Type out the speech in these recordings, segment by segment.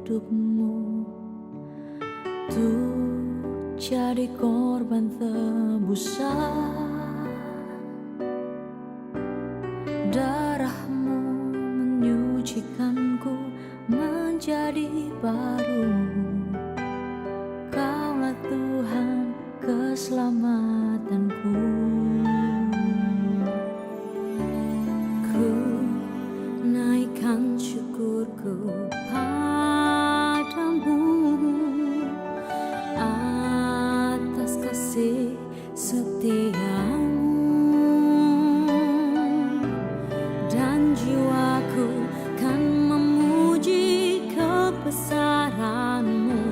hidupmu, tuh jadi korban tebusan. Darahmu menyucikanku menjadi baru. Kaulah Tuhan keselamatanku. Ku naikkan syukurku padamu atas kasih setiamu, dan jiwaku kan memuji kebesaranmu.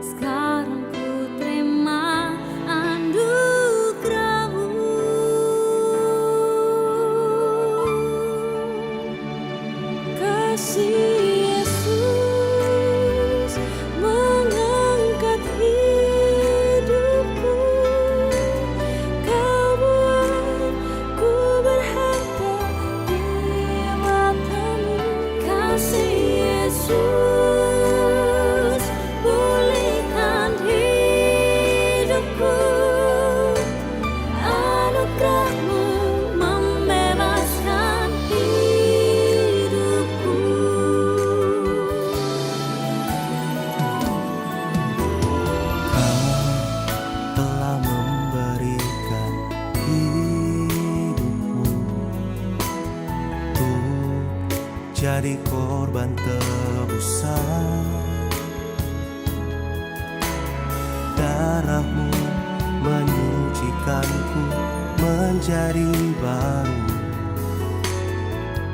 Sekarang ku terima anugerahmu. Kasih Yesus mengangkat hidupku. Kau buat ku berharga di matamu. Kasih Yesus pulihkan hidupku. Anugerahmu membebaskan hidupku. Telah memberikan hidupmu untuk jadi korban tebusan. Darahmu menyucikanku menjadi baru.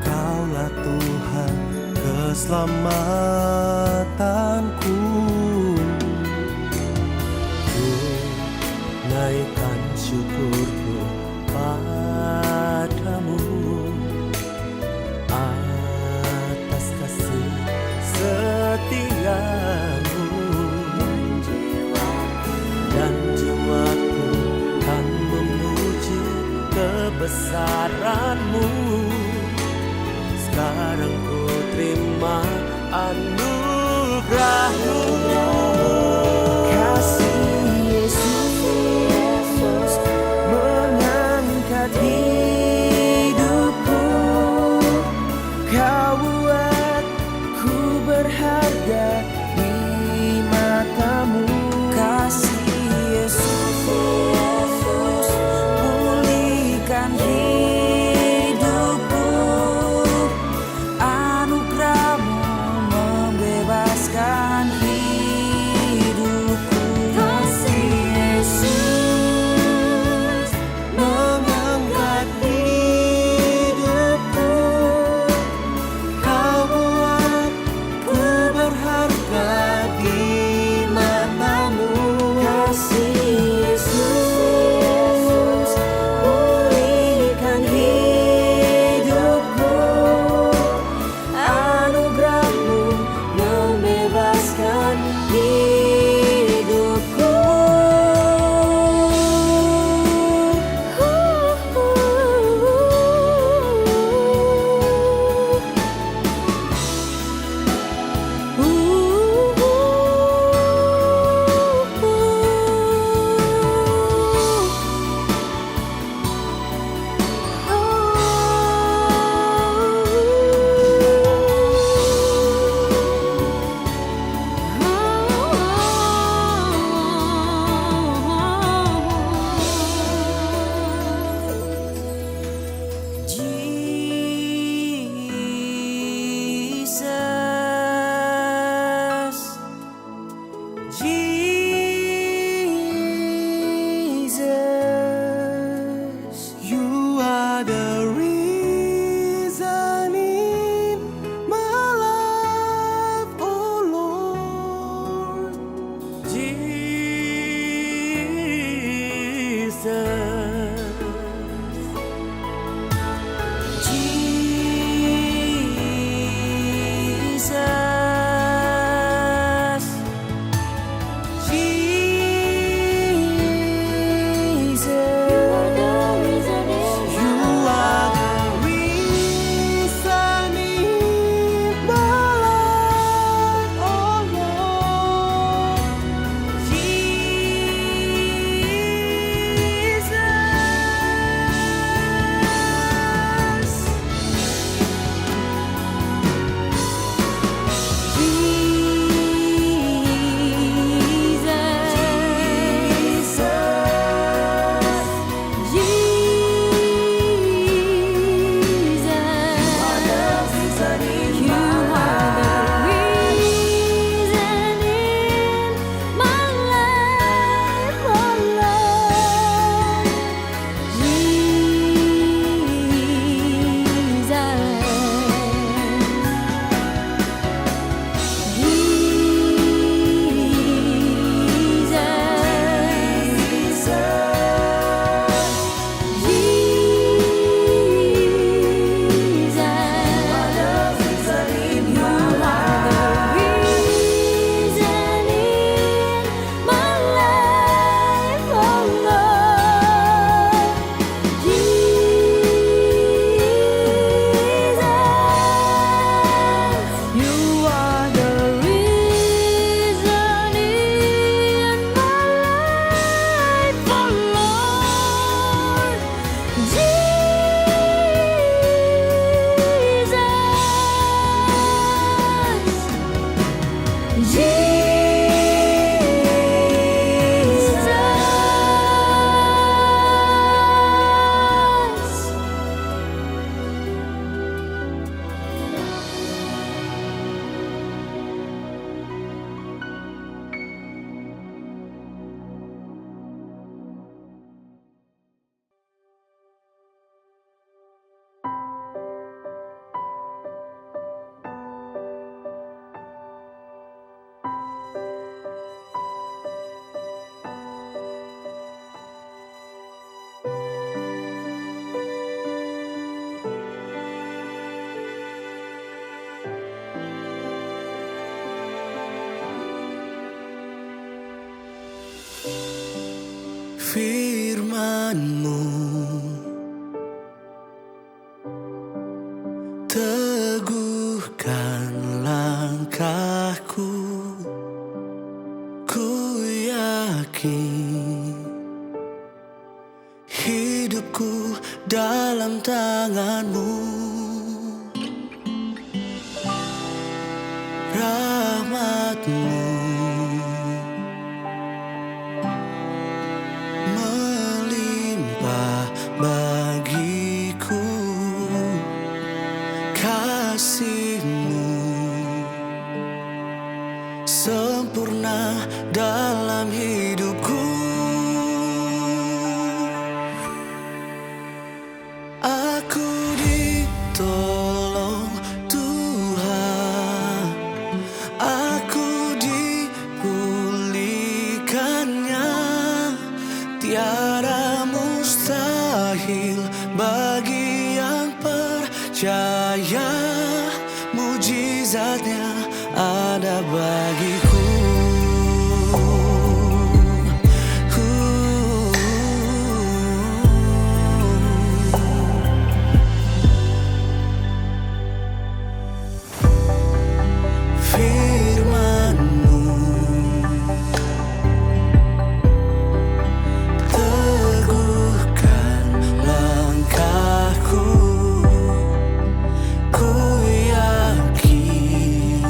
Kaulah Tuhan keselamatanku. Ku naikkan syukurku padamu atas kasih setiamu, dan jiwaku kan memuji kebesaranmu. Sekarang ku terima anugerahmu. Kasih Yesus mengangkat hidupku. Kau buat ku berharga di matamu. Kasih Yesus pulihkan hidupku. Firman-Mu teguhkan langkahku, ku yakin hidupku dalam tangan-Mu. Rahmat-Mu melimpah bagiku, kasih-Mu sempurna dalam hidupku. Aku ditolong Tuhan, aku dipulihkannya. Tiada mustahil bagi yang percaya, mujizatnya ada bagiku. Firman-Mu teguhkan langkahku, ku yakin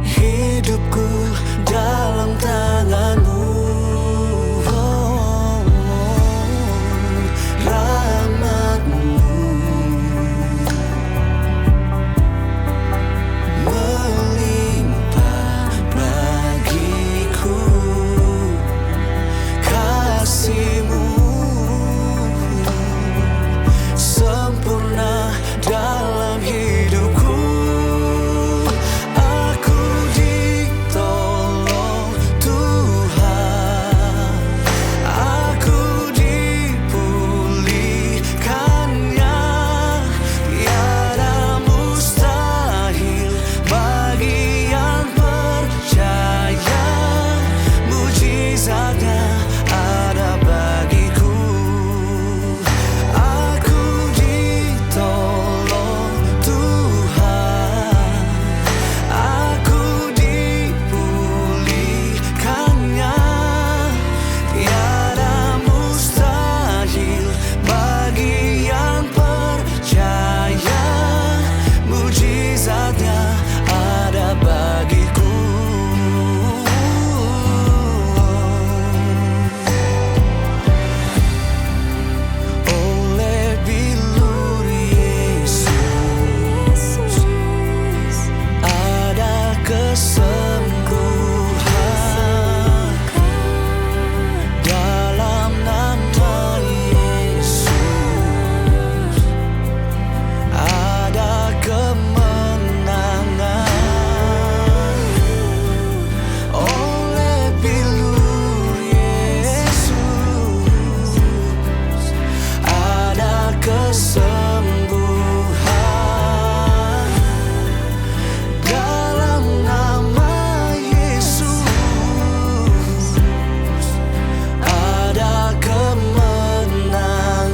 hidupku dalam tangan-Mu. Rahmat-Mu melimpah bagiku, kasih-Mu sempurna dalam hidupku. Aku ditolong Tuhan, aku dipulihkannya. Tiada mustahil bagi yang percaya, mujizatnya ada bagiku. Aku ditolong Tuhan, aku dipulihkannya. Tiada mustahil bagi yang percaya, mujizatnya ada bagiku. Oleh bilur Yesus ada kesembuhan, dalam nama Yesus ada kemenangan. Oleh bilur Yesus ada kesembuhan, dalam nama Yesus ada kemenangan.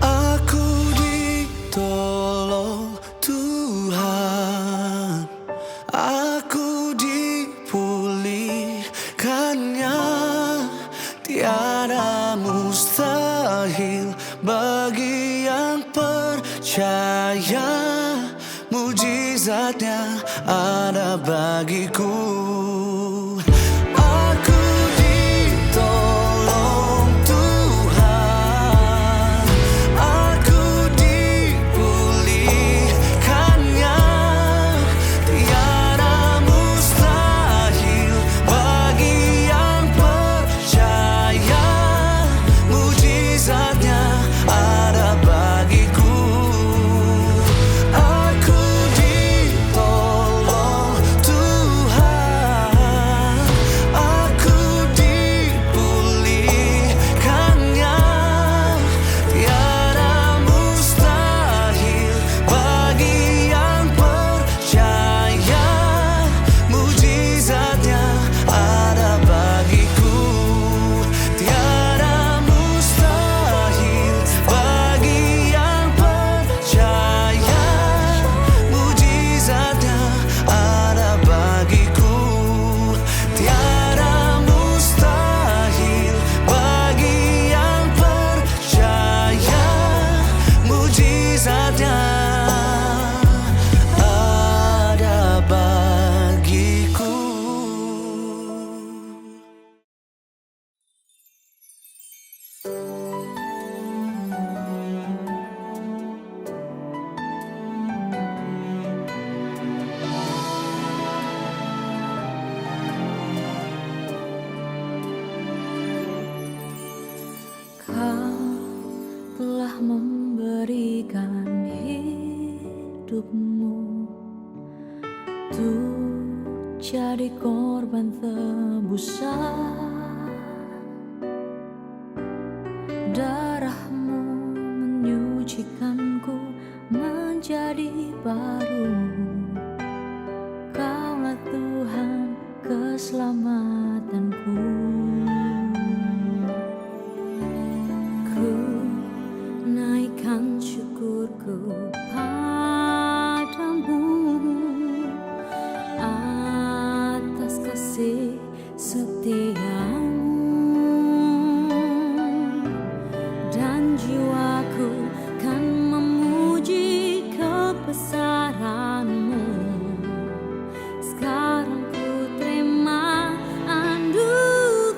Aku ditolong Tuhan, aku dipulihkannya. Tiada mustahil bagi yang percaya, mujizatnya ada bagiku. Aku ditolong Tuhan, aku dipulihkannya. Tiada mustahil bagi yang percaya, mujizatnya ada bagiku. Aku ditolong Tuhan, hidupmu tuh jadi korban tebusan. Darahmu menyucikanku menjadi baru. Kaulah Tuhan keselamatanku. Ku naikkan syukurku padamu atas kasih setiamu, dan jiwaku kan memuji kebesaranmu. Sekarang ku terima anugerah-Mu.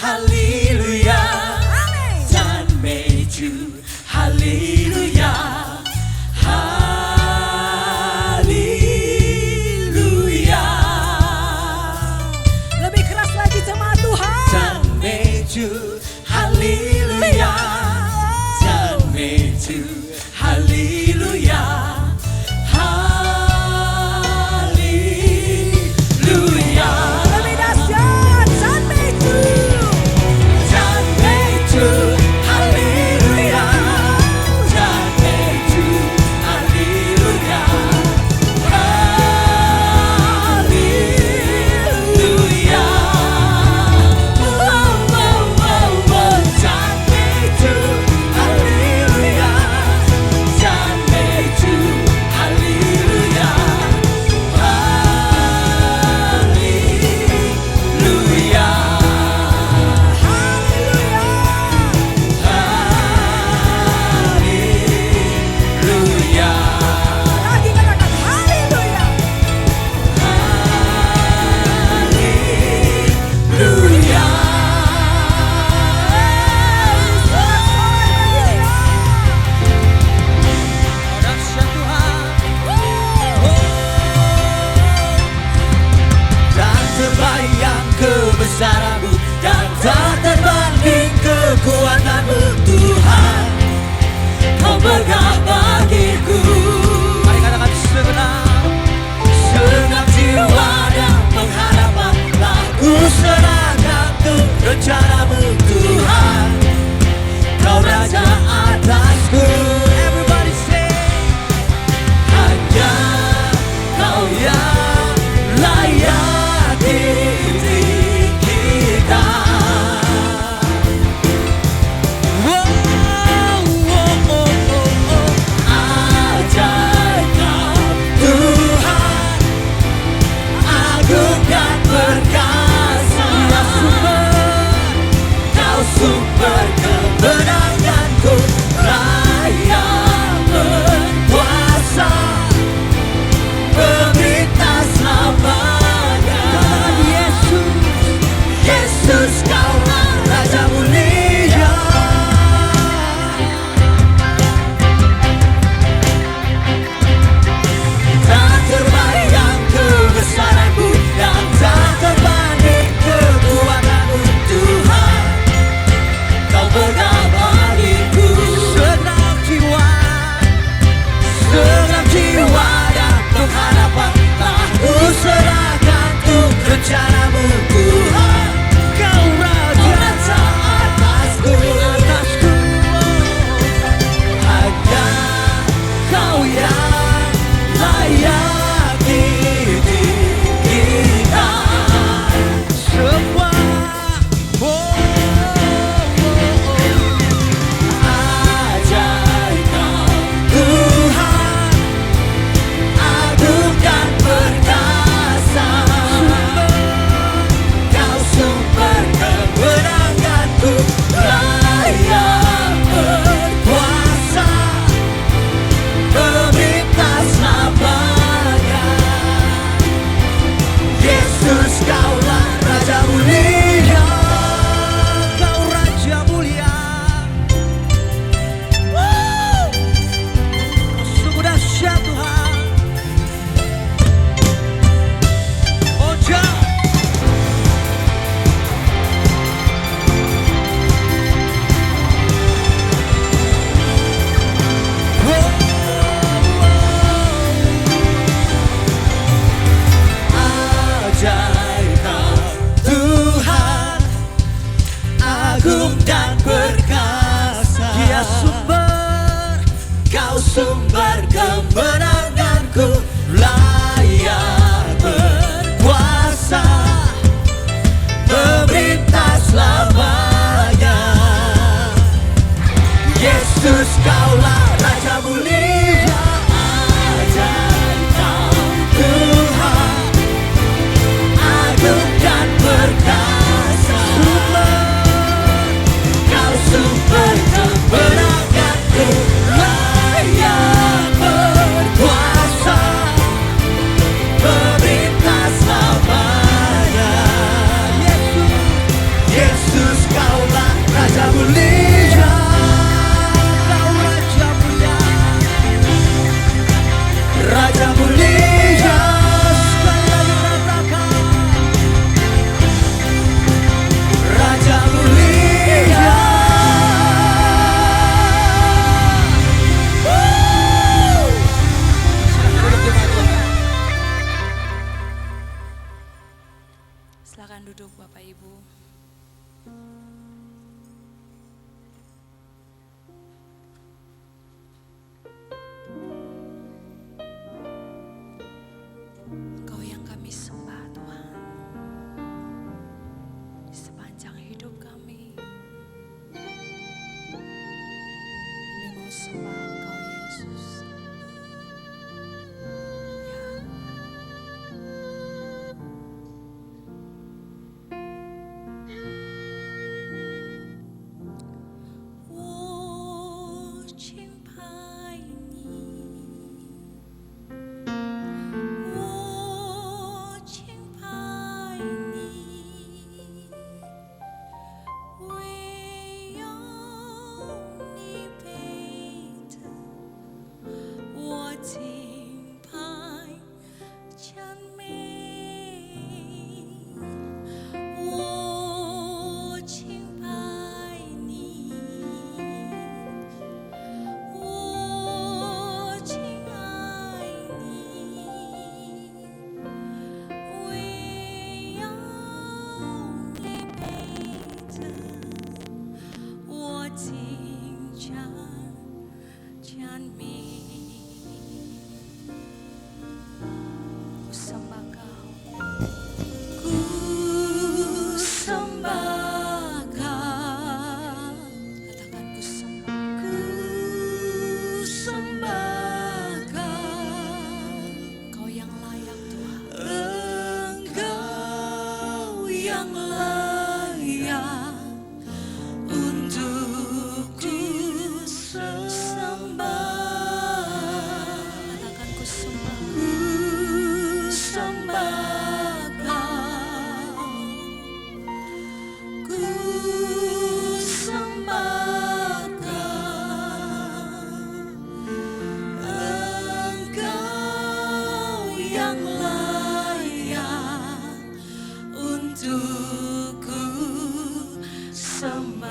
haleluya, dan meju haleluya, haleluya. Lebih keras lagi jemaat Tuhan. Dan meju haleluya, dan meju haleluya, haleluya. Lebih dahsyat. Dan meju. Dan meju haleluya, dan meju haleluya, haleluya. Dan meju haleluya, dan meju haleluya, haleluya. Haleluya. Lagi katakan haleluya. Haleluya. Dahsyat Tuhan. Dan terbayang kebesaran-Mu, dan tak terbanding kekuatan-Mu, Tuhan. Kau berkah bagiku. Mari katakan segenap jiwa dan pengharapan telah ku serahkan untuk rencana-Mu, Tuhan. Kau Raja atasku. Everybody say, hanya Kau yang layak ditinggikan. Ajaib Kau Tuhan, agung dan perkasa. Kau sumber kemenanganku, layak berkuasa, pemerintah selamanya. Yesus Kaulah Raja mulia. Tak terbayang kebesaran-Mu, dan tak terbanding kekuatan-Mu, Tuhan. Kau berkah bagiku. Segenap jiwa dan pengharapan telah ku serahkan untuk rencana-Mu, Tuhan. Kau Raja atasku. Hanya Kau yang layak ditinggikan. Semua ajaib Kau Tuhan, agung dan perkasa. Kau sumber kemenanganku, layak berkuasa, pemerintah selamanya. Yesus Kaulah Raja mulia. Kau Raja mulia. Kau sungguh dahsyat Tuhan. Oh jauh. Ajaib Kau Tuhan, agung dan perkasa. Dia sumber, Kau sumber kemenanganku, layak berkuasa, pemerintah selamanya. Yesus Kaulah Raja mulia. Ajaib Kau Tuhan, agung dan perkasa. Kau sumber kemenanganku, layak berkuasa, pemerintah selamanya. Yesus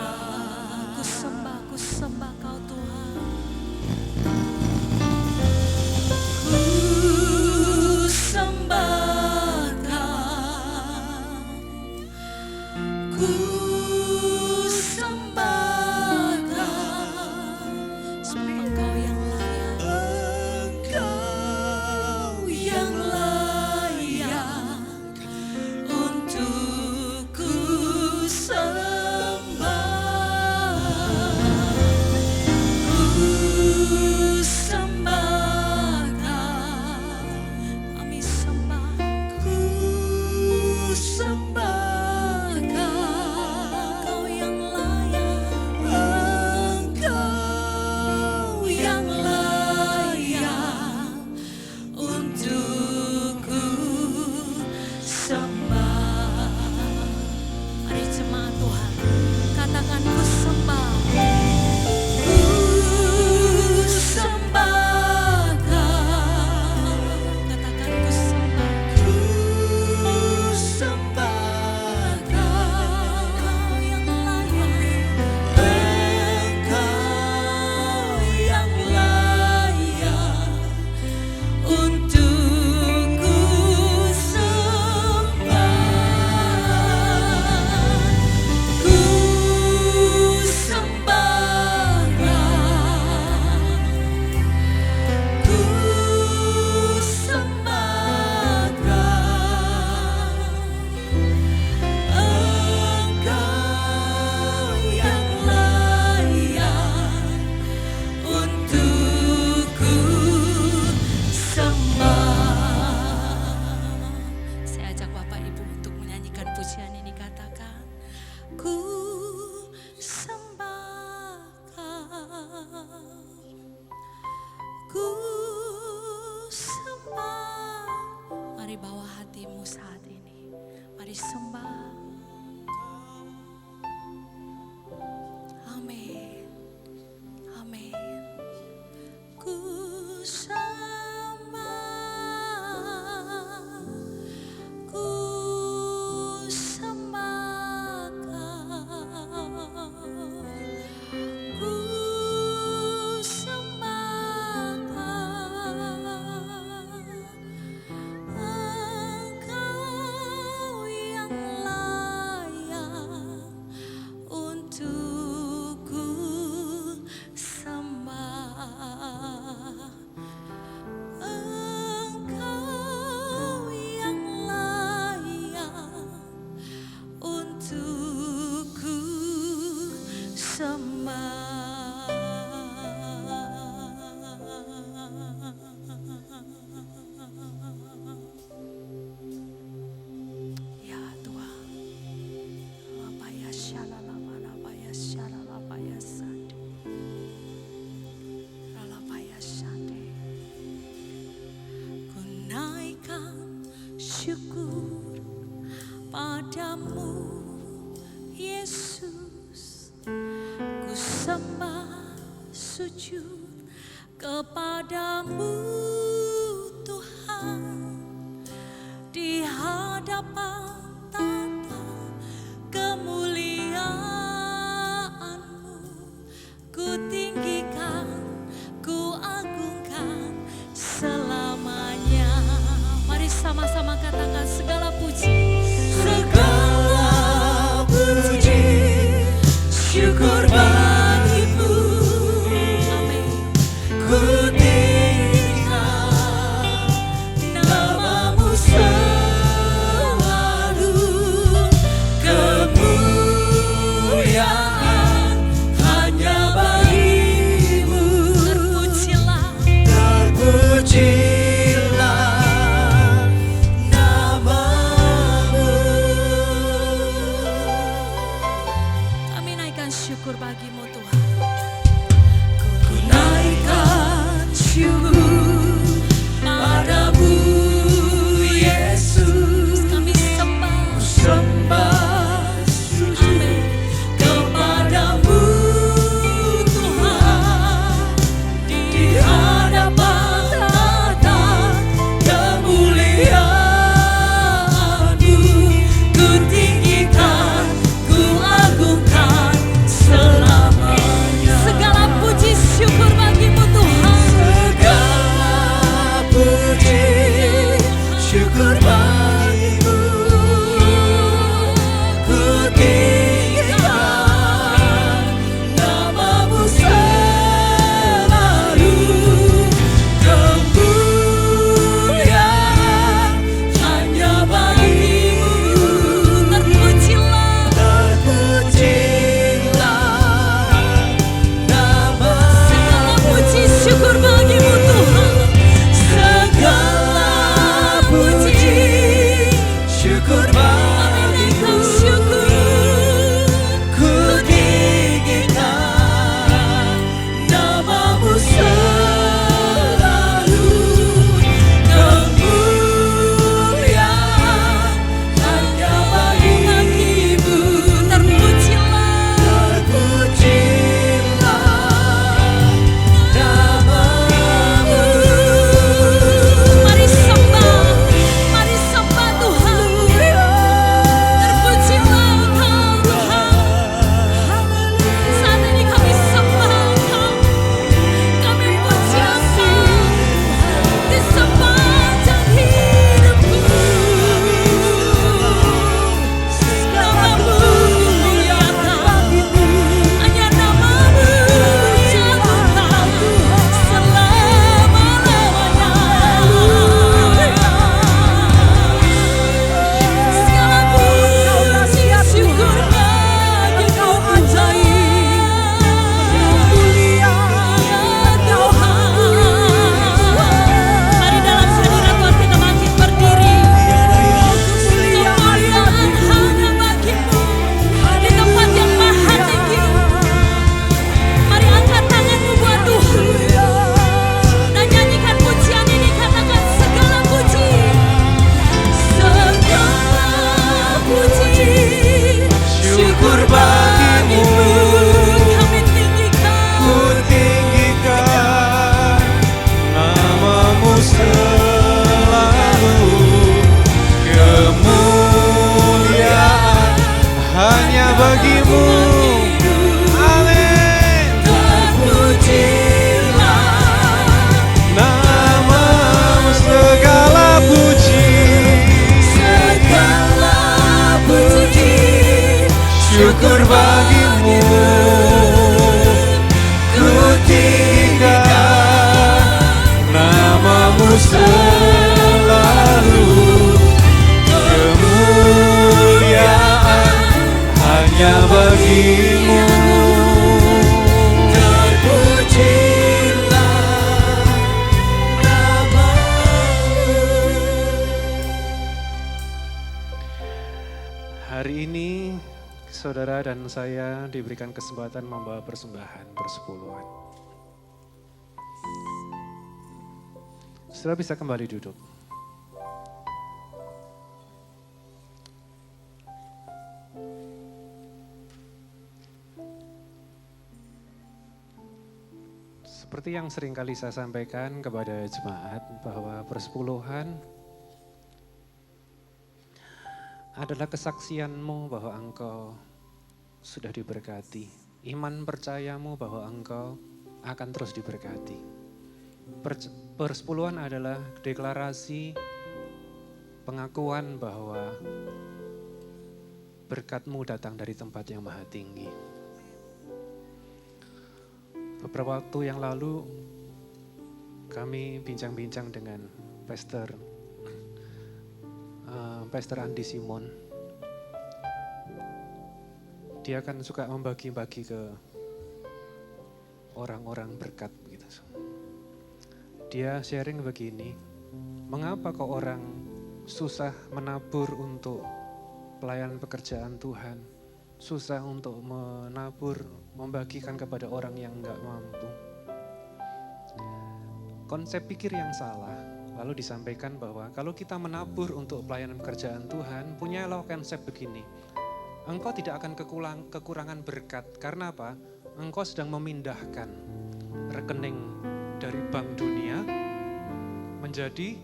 Ku sembah Kau Tuhan. Syukur padamu Yesus, ku sembah sujud kepadamu Tuhan, di hadapan tata kemuliaan-Mu ku tinggikan, ku agungkan selamanya. Mari sama-sama katakan segala puji, segala puji, syukur bagimu. amin. Ku tinggikan namamu selalu, kemuliaan hanya bagimu. Terpujilah, Terpujilah namamu. kami naikkan syukur bagimu Tuhan. Ku naikkan syukur padamu Yesus, Kami sembah, sembah sujud amin. kepadamu Tuhan, di hadapan tata kemuliaan-Mu ku tinggikan, ku agungkan saudara dan saya diberikan kesempatan membawa persembahan persepuluhan. Saudara bisa kembali duduk. Seperti yang sering kali saya sampaikan kepada jemaat bahwa persepuluhan adalah kesaksianmu bahwa engkau sudah diberkati. Iman percayamu bahwa engkau akan terus diberkati. Persepuluhan adalah deklarasi pengakuan bahwa berkat-Mu datang dari tempat yang maha tinggi. Beberapa waktu yang lalu kami bincang-bincang dengan Pastor Andi Simon. Dia kan suka membagi-bagi ke orang-orang berkat gitu. Dia sharing begini, mengapa kok orang susah menabur untuk pelayanan pekerjaan Tuhan, susah untuk menabur, membagikan kepada orang yang enggak mampu. Konsep pikir yang salah. Lalu disampaikan bahwa kalau kita menabur untuk pelayanan pekerjaan Tuhan, punyalah konsep begini. Engkau tidak akan kekurangan berkat. Karena apa? Engkau sedang memindahkan rekening dari bank dunia menjadi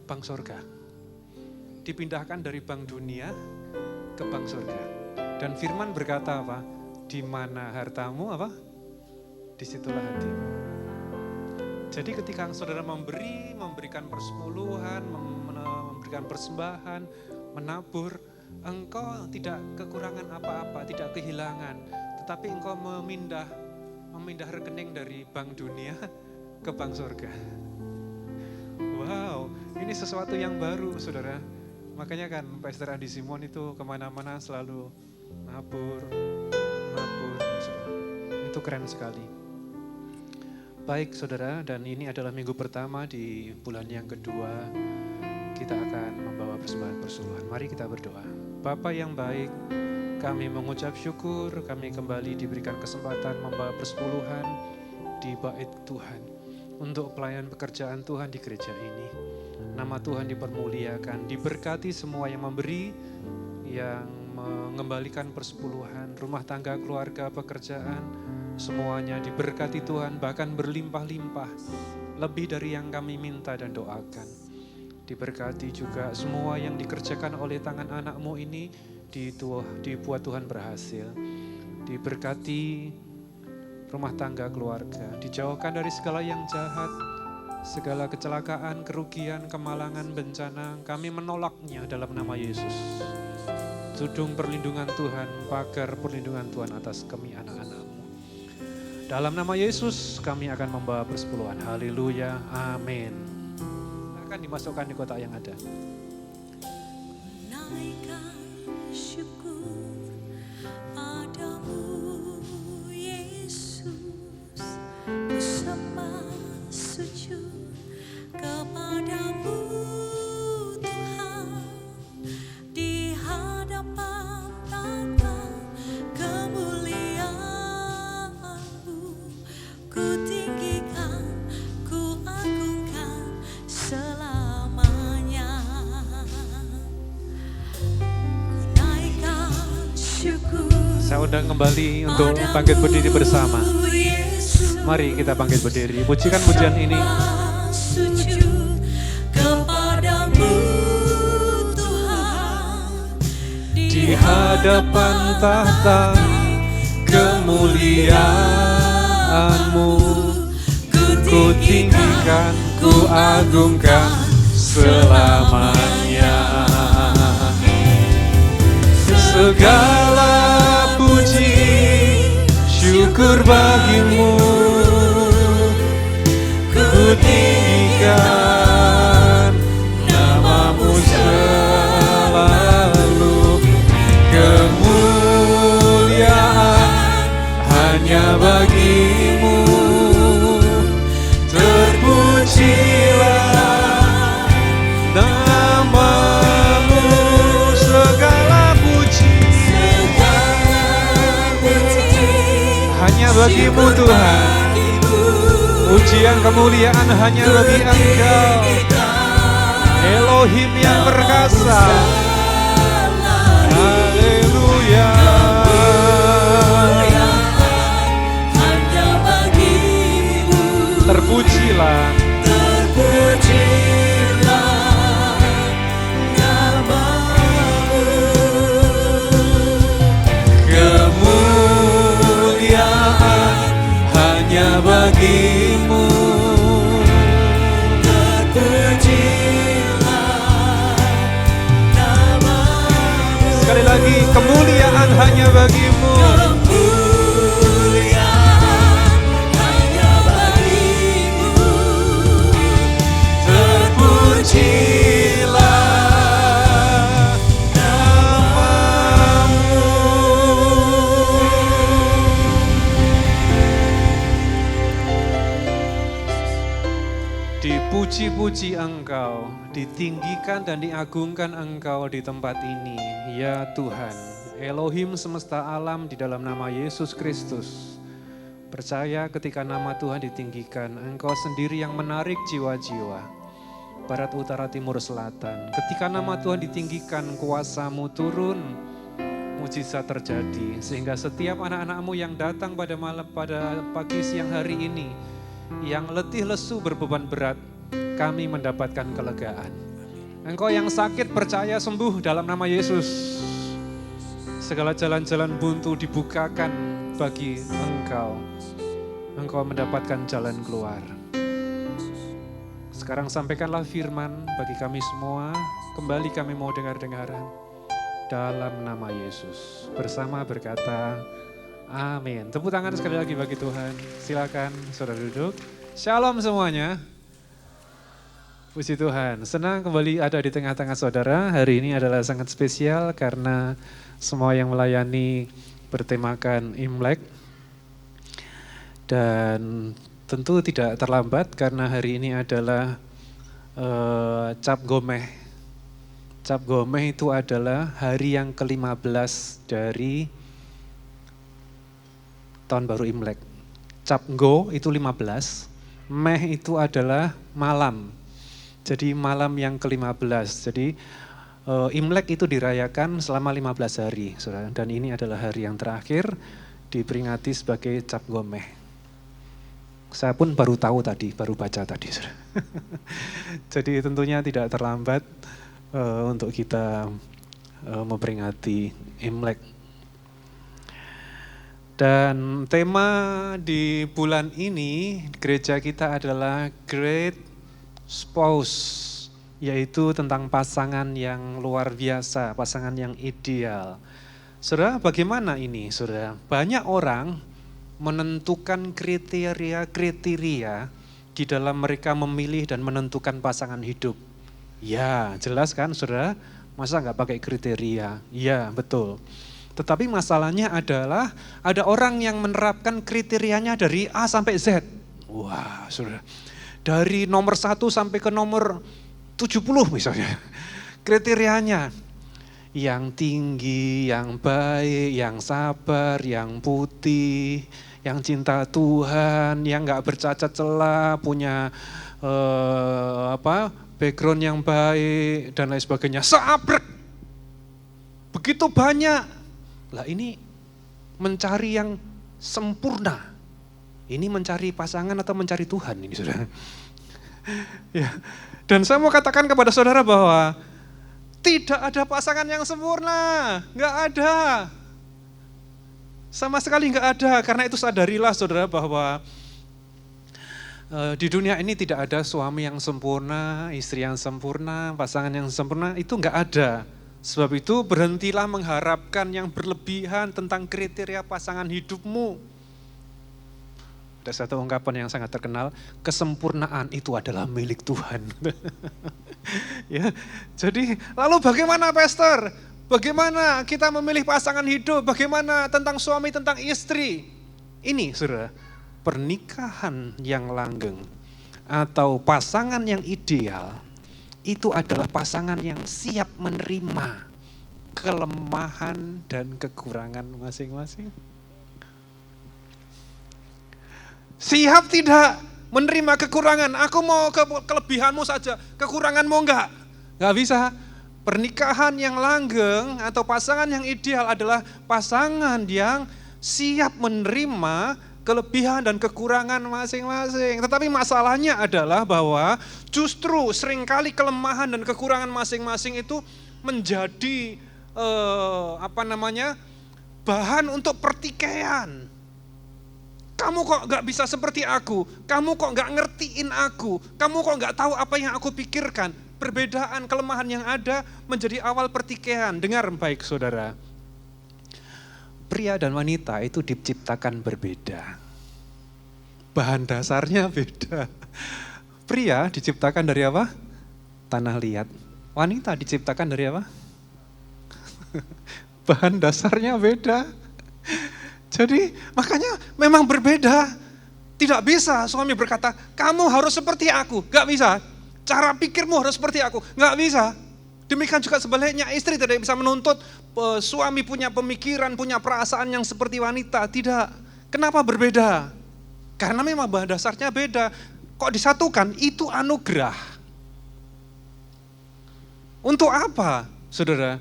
bank surga. Dipindahkan dari bank dunia ke bank surga. Dan firman berkata apa? Di mana hartamu apa? Disitulah hatimu. Jadi ketika saudara memberikan persepuluhan, memberikan persembahan, menabur, engkau tidak kekurangan apa-apa, tidak kehilangan. Tetapi engkau memindah rekening dari bank dunia ke bank surga. Wow, ini sesuatu yang baru saudara. Makanya kan Pastor Andi Simon itu kemana-mana selalu nabur. Itu keren sekali. Baik saudara, dan ini adalah minggu pertama di bulan yang kedua kita akan membawa persembahan persepuluhan. Mari kita berdoa. Bapa yang baik, kami mengucap syukur, kami kembali diberikan kesempatan membawa persepuluhan di bait Tuhan untuk pelayanan pekerjaan Tuhan di gereja ini. Nama Tuhan dipermuliakan, diberkati semua yang memberi, yang mengembalikan persepuluhan, rumah tangga, keluarga, pekerjaan, semuanya diberkati Tuhan, bahkan berlimpah-limpah, lebih dari yang kami minta dan doakan. Diberkati juga semua yang dikerjakan oleh tangan anak-Mu ini, dibuat Tuhan berhasil. Diberkati rumah tangga, keluarga, dijauhkan dari segala yang jahat, segala kecelakaan, kerugian, kemalangan, bencana, kami menolaknya dalam nama Yesus. Tudung perlindungan Tuhan, pagar perlindungan Tuhan atas kami anak-anak-Mu. Dalam nama Yesus kami akan membawa persepuluhan. Haleluya, amin. Akan dimasukkan di kotak yang ada. Naikkan syukur padamu Yesus, ku sembah sujud kepadamu Tuhan, di hadapan tata kemuliaan-Mu, ku tinggikan, ku agungkan selamanya. Ku naikkan syukur Saya undang kembali untuk bangkit berdiri bersama. Yesus, Mari kita bangkit berdiri. Pujikan pujian ini. sujud kepadamu Tuhan, Di hadapan tahta kemuliaan-Mu, ku tinggikan, ku agungkan selamanya. Segala puji, syukur bagimu, ku tinggikan nama-Mu selalu. Kemuliaan hanya bagi-Mu, terpujilah nama-Mu. Segala puji, hanya bagimu Tuhan. Pujian kemuliaan hanya bagi Engkau, Elohim yang perkasa. Haleluya. hanya bagimu, Terpujilah terpujilah namamu. kemuliaan hanya bagimu. Terpujilah namamu. Sekali lagi, kemuliaan hanya bagimu. Kemuliaan hanya bagimu. Terpujilah namamu. Dipuji-puji Engkau, ditinggikan dan diagungkan Engkau di tempat ini, ya Tuhan, Elohim semesta alam di dalam nama Yesus Kristus. Percaya ketika nama Tuhan ditinggikan, Engkau sendiri yang menarik jiwa-jiwa. Barat, utara, timur, selatan. Ketika nama Tuhan ditinggikan, kuasa-Mu turun, mujizat terjadi. Sehingga setiap anak-anak-Mu yang datang pada pagi siang hari ini, yang letih lesu berbeban berat, kami mendapatkan kelegaan. Engkau yang sakit percaya sembuh dalam nama Yesus. Segala jalan-jalan buntu dibukakan bagi Engkau. Engkau mendapatkan jalan keluar. Sekarang sampaikanlah firman bagi kami semua. Kembali kami mau dengar-dengaran. Dalam nama Yesus. Bersama berkata, amin. Tepuk tangan sekali lagi bagi Tuhan. Silakan saudara duduk. Shalom semuanya. Puji Tuhan. Senang kembali ada di tengah-tengah saudara. Hari ini adalah sangat spesial karena semua yang melayani bertemakan Imlek. Dan tentu tidak terlambat karena hari ini adalah Cap Gomeh. Cap Gomeh itu adalah hari yang ke-15 dari tahun baru Imlek. Cap Go itu 15, Meh itu adalah malam. Jadi malam yang ke-15. Jadi Imlek itu dirayakan selama 15 hari, saudara. Dan ini adalah hari yang terakhir diperingati sebagai Cap Gomeh. Saya pun baru tahu tadi, baru baca tadi, saudara. Jadi tentunya tidak terlambat untuk kita memperingati Imlek. Dan tema di bulan ini gereja kita adalah Great Spouse, yaitu tentang pasangan yang luar biasa, pasangan yang ideal. Saudara, bagaimana ini, saudara? Banyak orang menentukan kriteria-kriteria di dalam mereka memilih dan menentukan pasangan hidup. Ya, jelas kan, saudara? Masa nggak pakai kriteria? Ya, betul. Tetapi masalahnya adalah ada orang yang menerapkan kriterianya dari A sampai Z. Wah, saudara. Dari nomor 1 sampai ke nomor 70 misalnya. Kriterianya. Yang tinggi, yang baik, yang sabar, yang putih, yang cinta Tuhan, yang gak bercacat celah, punya background yang baik, dan lain sebagainya. Sabrek. Begitu banyak. Lah ini mencari yang sempurna. Ini mencari pasangan atau mencari Tuhan ini, saudara. Ya. Dan saya mau katakan kepada saudara bahwa tidak ada pasangan yang sempurna, nggak ada. Sama sekali nggak ada, karena itu sadarilah saudara bahwa di dunia ini tidak ada suami yang sempurna, istri yang sempurna, pasangan yang sempurna, itu nggak ada. Sebab itu berhentilah mengharapkan yang berlebihan tentang kriteria pasangan hidupmu. Ada satu ungkapan yang sangat terkenal, kesempurnaan itu adalah milik Tuhan. Ya, jadi lalu bagaimana pastor? Bagaimana kita memilih pasangan hidup? Bagaimana tentang suami, tentang istri? Ini saudara, pernikahan yang langgeng atau pasangan yang ideal itu adalah pasangan yang siap menerima kelemahan dan kekurangan masing-masing. Siap tidak menerima kekurangan? Aku mau kelebihanmu saja, kekuranganmu enggak. Enggak bisa. Pernikahan yang langgeng atau pasangan yang ideal adalah pasangan yang siap menerima kelebihan dan kekurangan masing-masing. Tetapi masalahnya adalah bahwa justru seringkali kelemahan dan kekurangan masing-masing itu menjadi bahan untuk pertikaian. Kamu kok gak bisa seperti aku, kamu kok gak ngertiin aku, kamu kok gak tahu apa yang aku pikirkan. Perbedaan kelemahan yang ada menjadi awal pertikaian. Dengar baik saudara, pria dan wanita itu diciptakan berbeda. Bahan dasarnya beda. Pria diciptakan dari apa? Tanah liat. Wanita diciptakan dari apa? Bahan dasarnya beda. Jadi makanya memang berbeda. Tidak bisa suami berkata, kamu harus seperti aku. Gak bisa. Cara pikirmu harus seperti aku. Gak bisa. Demikian juga sebaliknya, istri tidak bisa menuntut suami punya pemikiran, punya perasaan yang seperti wanita. Tidak. Kenapa berbeda? Karena memang bahan dasarnya beda. Kok disatukan? Itu anugerah. Untuk apa, saudara?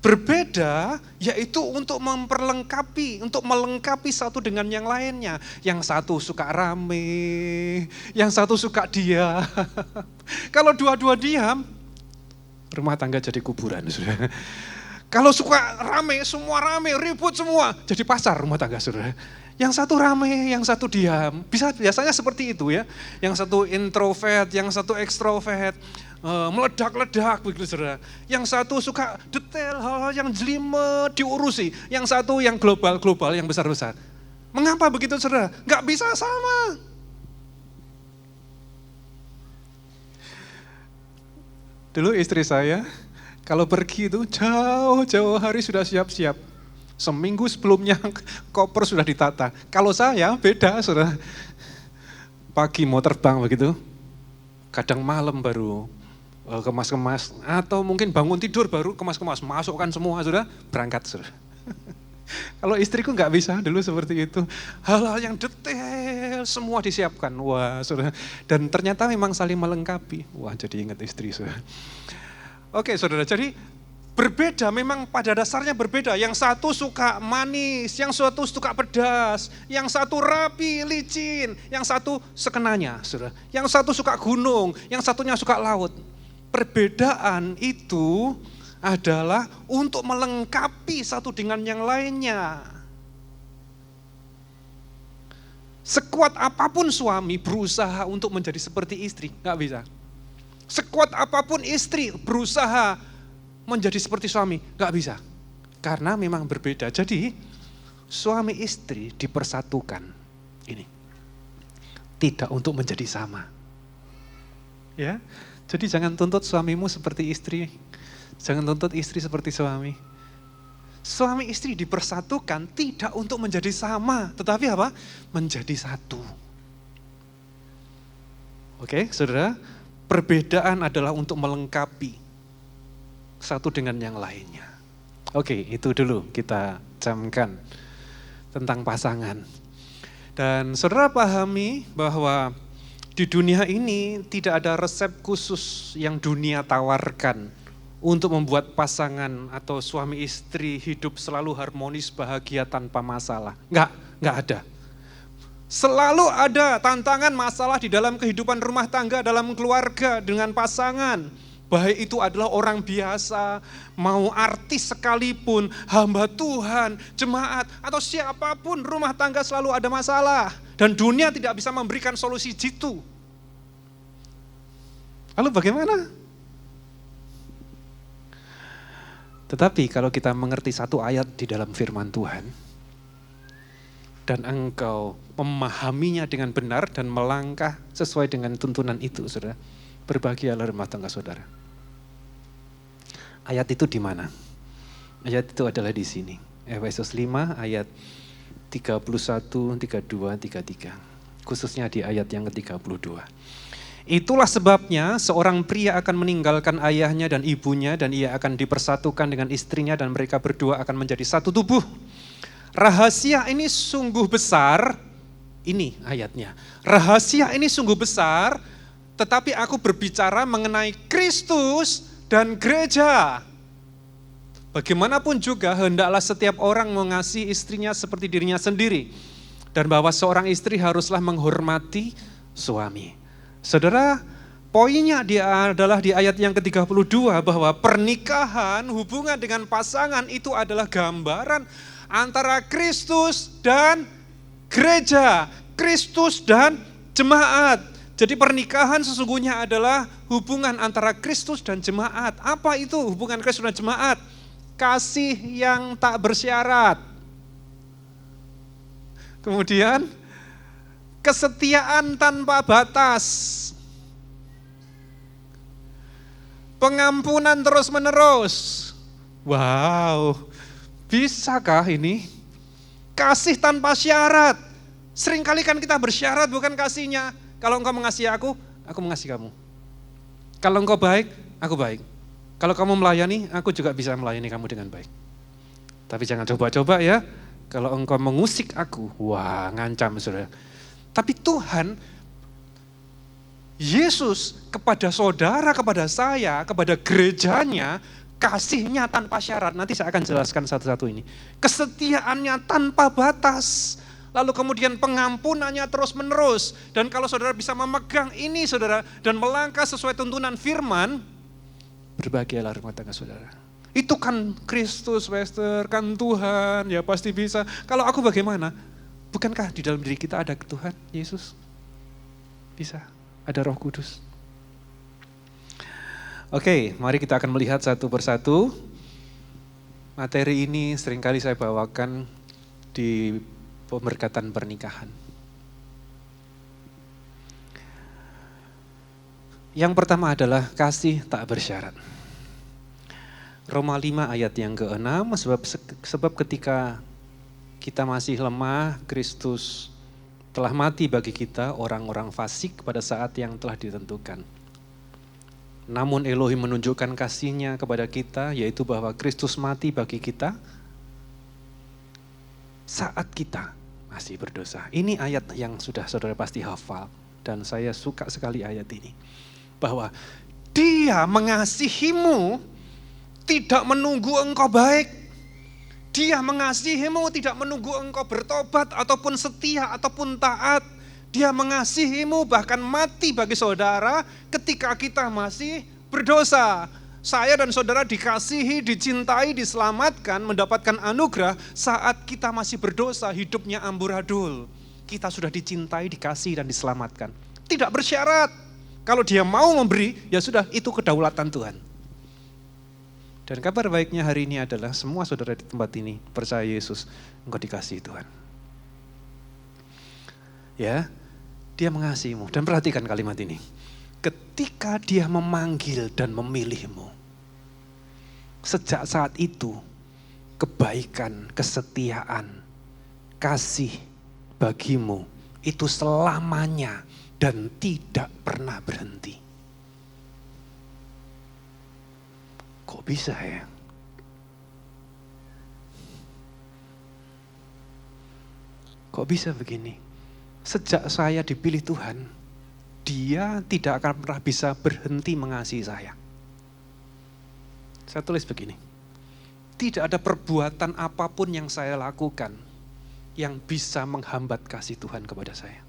Berbeda yaitu untuk memperlengkapi, untuk melengkapi satu dengan yang lainnya. Yang satu suka rame, yang satu suka diam. Kalau dua-dua diam, rumah tangga jadi kuburan. Saudara. Kalau suka rame, semua rame, ribut semua, jadi pasar rumah tangga saudara. Yang satu rame, yang satu diam. Biasanya seperti itu ya. Yang satu introvert, yang satu ekstrovert. Meledak-ledak begitu saudara. Yang satu suka detail, hal-hal yang jelimet diurusi. Yang satu yang global-global, yang besar-besar. Mengapa begitu saudara? Gak bisa sama. Dulu istri saya, kalau pergi itu jauh-jauh hari sudah siap-siap. Seminggu sebelumnya koper sudah ditata. Kalau saya beda saudara. Pagi mau terbang begitu, kadang malam baru kemas-kemas, atau mungkin bangun tidur baru kemas-kemas, masukkan semua sudah berangkat sudah. Kalau istriku nggak bisa dulu seperti itu, hal-hal yang detail semua disiapkan, wah saudara. Dan ternyata memang saling melengkapi, wah jadi ingat istri saudara. Oke saudara, jadi berbeda memang pada dasarnya berbeda. Yang satu suka manis, yang satu suka pedas, yang satu rapi, licin, yang satu sekenanya saudara. Yang satu suka gunung, yang satunya suka laut. Perbedaan itu adalah untuk melengkapi satu dengan yang lainnya. Sekuat apapun suami berusaha untuk menjadi seperti istri, gak bisa. Sekuat apapun istri berusaha menjadi seperti suami, gak bisa. Karena memang berbeda. Jadi suami istri dipersatukan. Ini tidak untuk menjadi sama. Ya. Jadi jangan tuntut suamimu seperti istri, jangan tuntut istri seperti suami. Suami istri dipersatukan tidak untuk menjadi sama, tetapi apa? Menjadi satu. Oke, saudara, perbedaan adalah untuk melengkapi satu dengan yang lainnya. Oke, itu dulu kita camkan tentang pasangan. Dan saudara pahami bahwa di dunia ini tidak ada resep khusus yang dunia tawarkan untuk membuat pasangan atau suami istri hidup selalu harmonis, bahagia tanpa masalah. Enggak ada. Selalu ada tantangan masalah di dalam kehidupan rumah tangga, dalam keluarga, dengan pasangan. Baik itu adalah orang biasa, mau artis sekalipun, hamba Tuhan, jemaat, atau siapapun rumah tangga selalu ada masalah. Dan dunia tidak bisa memberikan solusi jitu. Lalu bagaimana? Tetapi kalau kita mengerti satu ayat di dalam firman Tuhan, dan engkau memahaminya dengan benar dan melangkah sesuai dengan tuntunan itu, saudara, berbahagialah rumah tangga saudara. Ayat itu di mana? Ayat itu adalah di sini. Efesus 5 ayat 31, 32, 33. Khususnya di ayat yang ke-32. Itulah sebabnya seorang pria akan meninggalkan ayahnya dan ibunya dan ia akan dipersatukan dengan istrinya dan mereka berdua akan menjadi satu tubuh. Rahasia ini sungguh besar Ini ayatnya. Rahasia ini sungguh besar, tetapi aku berbicara mengenai Kristus dan gereja. Bagaimanapun juga hendaklah setiap orang mengasihi istrinya seperti dirinya sendiri. Dan bahwa seorang istri haruslah menghormati suami. Saudara, poinnya dia adalah di ayat yang ke-32 bahwa pernikahan, hubungan dengan pasangan itu adalah gambaran antara Kristus dan gereja, Kristus dan jemaat. Jadi pernikahan sesungguhnya adalah hubungan antara Kristus dan jemaat. Apa itu hubungan Kristus dan jemaat? Kasih yang tak bersyarat. Kemudian kesetiaan tanpa batas. Pengampunan terus-menerus. Wow, bisakah ini? Kasih tanpa syarat. Seringkali kan kita bersyarat bukan kasihnya. Kalau engkau mengasihi aku mengasihi kamu. Kalau engkau baik, aku baik. Kalau kamu melayani, aku juga bisa melayani kamu dengan baik. Tapi jangan coba-coba ya. Kalau engkau mengusik aku, wah ngancam saudara. Tapi Tuhan, Yesus kepada saudara, kepada saya, kepada gerejanya, kasihnya tanpa syarat. Nanti saya akan jelaskan satu-satu ini. Kesetiaannya tanpa batas. Lalu kemudian pengampunannya terus menerus. Dan kalau saudara bisa memegang ini saudara, dan melangkah sesuai tuntunan firman, berbahagialah rumah tangga saudara. Itu kan Kristus, Pastor, kan Tuhan, ya pasti bisa. Kalau aku bagaimana? Bukankah di dalam diri kita ada Tuhan, Yesus? Bisa, ada Roh Kudus. Oke, mari kita akan melihat satu persatu. Materi ini seringkali saya bawakan di pemberkatan pernikahan. Yang pertama adalah kasih tak bersyarat. Roma 5 ayat yang ke-6, sebab ketika kita masih lemah, Kristus telah mati bagi kita, orang-orang fasik pada saat yang telah ditentukan. Namun Elohim menunjukkan kasih-Nya kepada kita, yaitu bahwa Kristus mati bagi kita saat kita masih berdosa. Ini ayat yang sudah saudara pasti hafal, dan saya suka sekali ayat ini. Bahwa Dia mengasihimu tidak menunggu engkau baik. Dia mengasihimu tidak menunggu engkau bertobat ataupun setia ataupun taat. Dia mengasihimu bahkan mati bagi saudara ketika kita masih berdosa. Saya dan saudara dikasihi, dicintai, diselamatkan, mendapatkan anugerah saat kita masih berdosa, hidupnya amburadul. Kita sudah dicintai, dikasihi dan diselamatkan. Tidak bersyarat. Kalau Dia mau memberi, ya sudah, itu kedaulatan Tuhan. Dan kabar baiknya hari ini adalah semua saudara di tempat ini percaya Yesus, engkau dikasihi Tuhan. Ya, Dia mengasihimu. Dan perhatikan kalimat ini. Ketika Dia memanggil dan memilihmu, sejak saat itu kebaikan, kesetiaan, kasih bagimu itu selamanya dan tidak pernah berhenti. Kok bisa ya? Kok bisa begini? Sejak saya dipilih Tuhan, Dia tidak akan pernah bisa berhenti mengasihi saya. Saya tulis begini, tidak ada perbuatan apapun yang saya lakukan yang bisa menghambat kasih Tuhan kepada saya.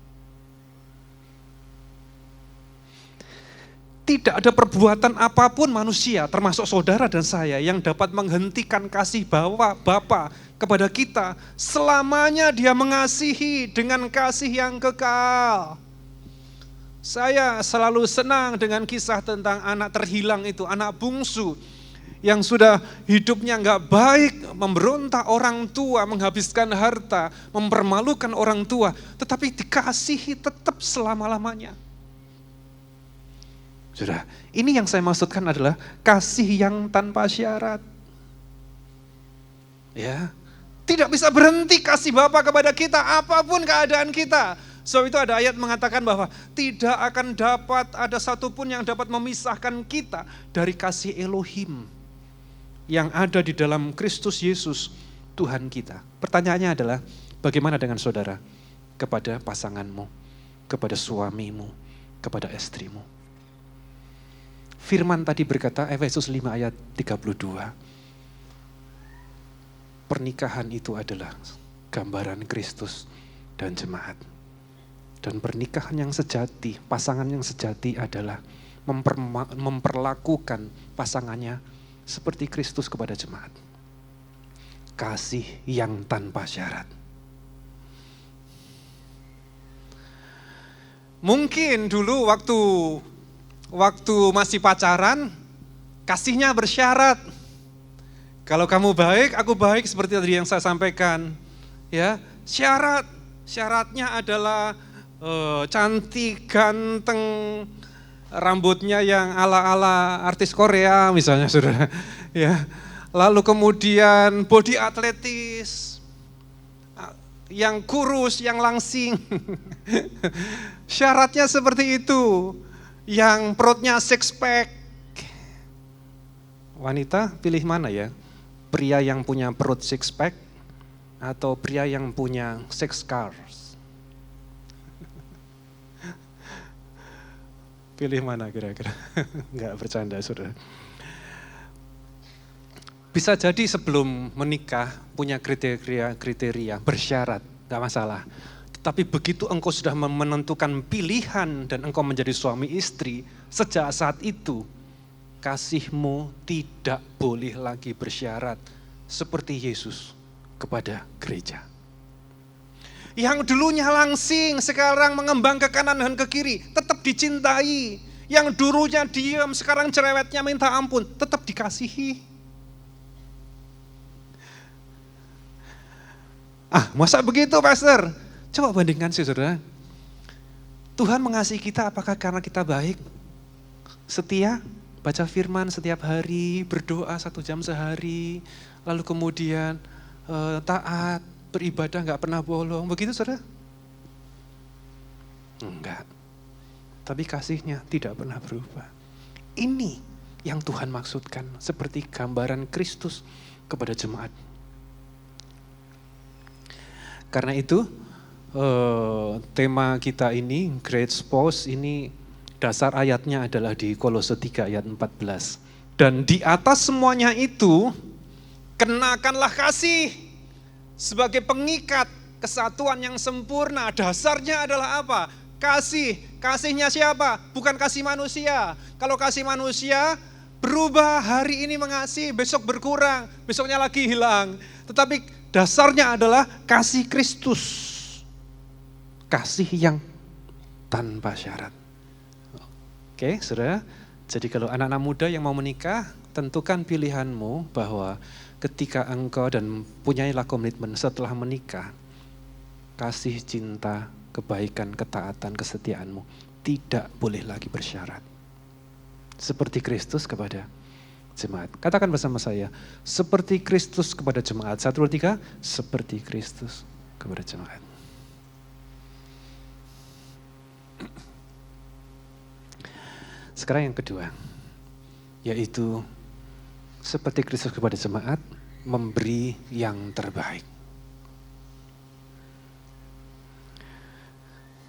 Tidak ada perbuatan apapun manusia, termasuk saudara dan saya, yang dapat menghentikan kasih Bapa kepada kita. Selamanya Dia mengasihi dengan kasih yang kekal. Saya selalu senang dengan kisah tentang anak terhilang itu, anak bungsu yang sudah hidupnya enggak baik, memberontak orang tua, menghabiskan harta, mempermalukan orang tua, tetapi dikasihi tetap selama-lamanya. Sudah, ini yang saya maksudkan adalah kasih yang tanpa syarat. Ya, tidak bisa berhenti kasih Bapa kepada kita, apapun keadaan kita. Sebab itu ada ayat mengatakan bahwa tidak akan dapat ada satupun yang dapat memisahkan kita dari kasih Elohim yang ada di dalam Kristus Yesus, Tuhan kita. Pertanyaannya adalah, bagaimana dengan saudara? kepada pasanganmu, kepada suamimu, kepada istrimu. Firman tadi berkata, Efesus 5 ayat 32, pernikahan itu adalah gambaran Kristus dan jemaat. Dan pernikahan yang sejati, pasangan yang sejati adalah memperlakukan pasangannya seperti Kristus kepada jemaat. Kasih yang tanpa syarat. Mungkin dulu waktu masih pacaran, kasihnya bersyarat. Kalau kamu baik, aku baik, seperti tadi yang saya sampaikan. Ya, syaratnya adalah cantik, ganteng, rambutnya yang ala-ala artis Korea misalnya, saudara. Ya, lalu kemudian body atletis, yang kurus, yang langsing. Syaratnya seperti itu, yang perutnya six pack. Wanita pilih mana ya? Pria yang punya perut six pack atau pria yang punya six cars? Pilih mana kira-kira? Enggak bercanda, saudara. Bisa jadi sebelum menikah punya kriteria bersyarat, enggak masalah. Tapi begitu engkau sudah menentukan pilihan dan engkau menjadi suami istri, sejak saat itu kasihmu tidak boleh lagi bersyarat seperti Yesus kepada gereja. Yang dulunya langsing, sekarang mengembang ke kanan dan ke kiri, tetap dicintai. Yang dulunya diam, sekarang cerewetnya minta ampun, tetap dikasihi. Masa begitu, Pastor? Coba bandingkan sih, saudara. Tuhan mengasihi kita apakah karena kita baik, setia, baca firman setiap hari, berdoa 1 jam sehari, lalu kemudian taat, beribadah gak pernah bolong, begitu saudara? Enggak, tapi kasihnya tidak pernah berubah. Ini yang Tuhan maksudkan, seperti gambaran Kristus kepada jemaat. Karena itu, tema kita ini, Great Spouse, ini dasar ayatnya adalah di Kolose 3 ayat 14. Dan di atas semuanya itu, kenakanlah kasih sebagai pengikat kesatuan yang sempurna. Dasarnya adalah apa? Kasih. Kasihnya siapa? Bukan kasih manusia. Kalau kasih manusia berubah, hari ini mengasihi, besok berkurang, besoknya lagi hilang. Tetapi dasarnya adalah kasih Kristus. Kasih yang tanpa syarat. Oke, saudara. Jadi kalau anak-anak muda yang mau menikah, tentukan pilihanmu bahwa ketika engkau dan punyailah komitmen setelah menikah, kasih, cinta, kebaikan, ketaatan, kesetiaanmu tidak boleh lagi bersyarat. Seperti Kristus kepada jemaat. Katakan bersama saya, seperti Kristus kepada jemaat. 1, 2, 3, seperti Kristus kepada jemaat. Sekarang yang kedua, yaitu seperti Kristus kepada jemaat, memberi yang terbaik.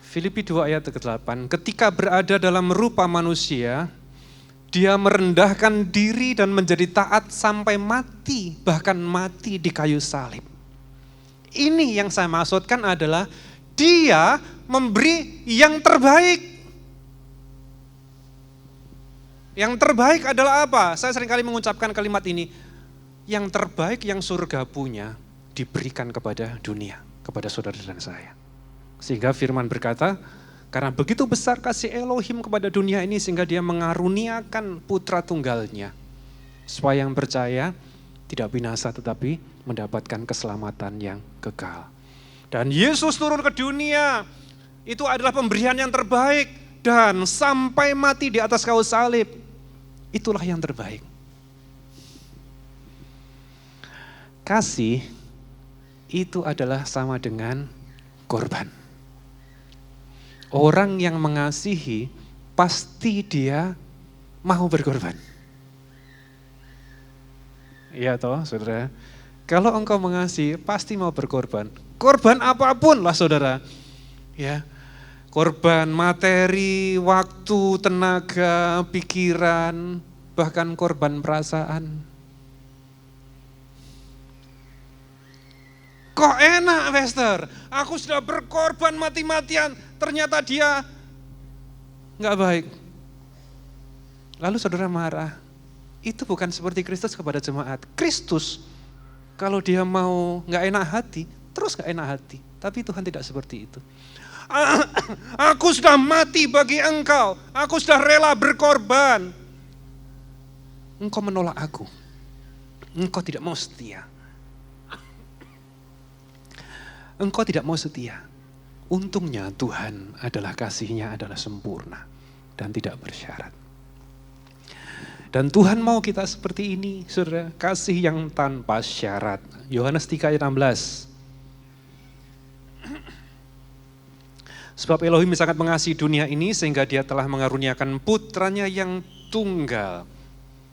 Filipi 2 ayat ke-8, ketika berada dalam rupa manusia, dia merendahkan diri dan menjadi taat sampai mati, bahkan mati di kayu salib. Ini yang saya maksudkan adalah dia memberi yang terbaik. Yang terbaik adalah apa? Saya seringkali mengucapkan kalimat ini. Yang terbaik yang surga punya diberikan kepada dunia, kepada saudara dan saya. Sehingga firman berkata, karena begitu besar kasih Elohim kepada dunia ini sehingga dia mengaruniakan putra tunggalnya. Supaya yang percaya tidak binasa tetapi mendapatkan keselamatan yang kekal. Dan Yesus turun ke dunia, itu adalah pemberian yang terbaik. Dan sampai mati di atas kayu salib, itulah yang terbaik. Kasih itu adalah sama dengan korban. Orang yang mengasihi pasti dia mau berkorban. Iya toh, saudara. Kalau engkau mengasihi pasti mau berkorban. Korban apapun lah, saudara. Ya, korban materi, waktu, tenaga, pikiran, bahkan korban perasaan. Kok enak, Pastor? Aku sudah berkorban mati-matian, ternyata dia nggak baik. Lalu saudara marah. Itu bukan seperti Kristus kepada jemaat. Kristus, kalau dia mau nggak enak hati, terus nggak enak hati. Tapi Tuhan tidak seperti itu. Aku sudah mati bagi engkau, aku sudah rela berkorban. Engkau menolak aku, engkau tidak mau setia. Engkau tidak mau setia. Untungnya Tuhan adalah kasih-Nya adalah sempurna dan tidak bersyarat. Dan Tuhan mau kita seperti ini, saudara, kasih yang tanpa syarat. Yohanes 3 ayat 16. Sebab Elohim sangat mengasihi dunia ini sehingga Dia telah mengaruniakan putranya yang tunggal,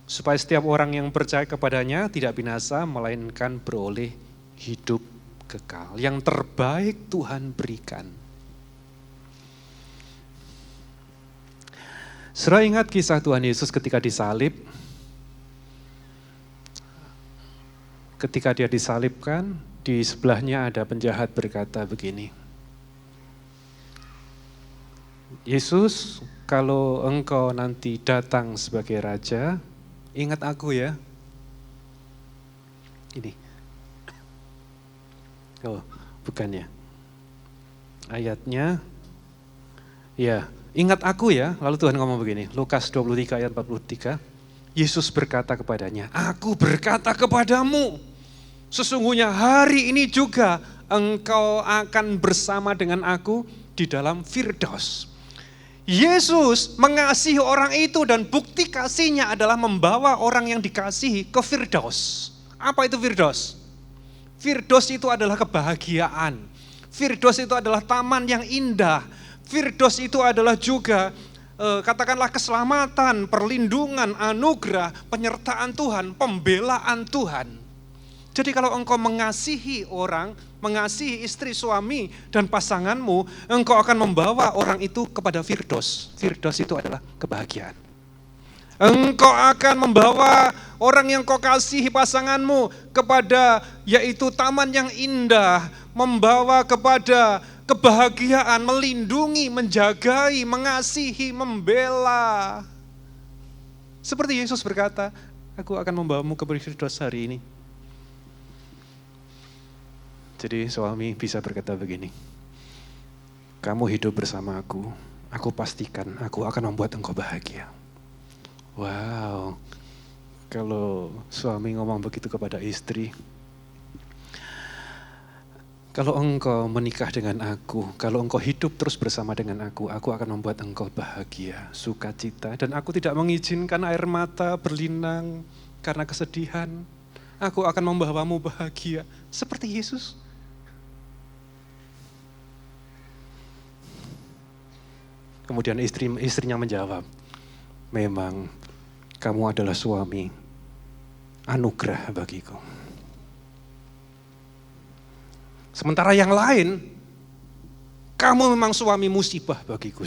supaya setiap orang yang percaya kepadanya tidak binasa, melainkan beroleh hidup kekal. Yang terbaik Tuhan berikan. Saudara ingat kisah Tuhan Yesus ketika disalib? Ketika Dia disalibkan, di sebelahnya ada penjahat berkata begini, Yesus, kalau engkau nanti datang sebagai raja, ingat aku ya. Ini. Oh, bukan ya. Ayatnya, ya, ingat aku ya. Lalu Tuhan ngomong begini, Lukas 23 ayat 43. Yesus berkata kepadanya, aku berkata kepadamu, sesungguhnya hari ini juga engkau akan bersama dengan aku di dalam Firdaus. Yesus mengasihi orang itu dan bukti kasihnya adalah membawa orang yang dikasihi ke Firdaus. Apa itu Firdaus? Firdaus itu adalah kebahagiaan. Firdaus itu adalah taman yang indah. Firdaus itu adalah juga katakanlah keselamatan, perlindungan, anugerah, penyertaan Tuhan, pembelaan Tuhan. Jadi kalau engkau mengasihi orang, mengasihi istri, suami, dan pasanganmu, engkau akan membawa orang itu kepada Firdaus. Firdaus itu adalah kebahagiaan. Engkau akan membawa orang yang kau kasihi pasanganmu kepada yaitu taman yang indah, membawa kepada kebahagiaan, melindungi, menjagai, mengasihi, membela. Seperti Yesus berkata, aku akan membawamu ke Firdaus hari ini. Jadi suami bisa berkata begini, kamu hidup bersama aku pastikan aku akan membuat engkau bahagia. Wow, kalau suami ngomong begitu kepada istri, kalau engkau menikah dengan aku, kalau engkau hidup terus bersama dengan aku akan membuat engkau bahagia, sukacita, dan aku tidak mengizinkan air mata berlinang karena kesedihan. Aku akan membawamu bahagia, seperti Yesus. Kemudian istrinya menjawab, memang kamu adalah suami anugerah bagiku. Sementara yang lain, kamu memang suami musibah bagiku.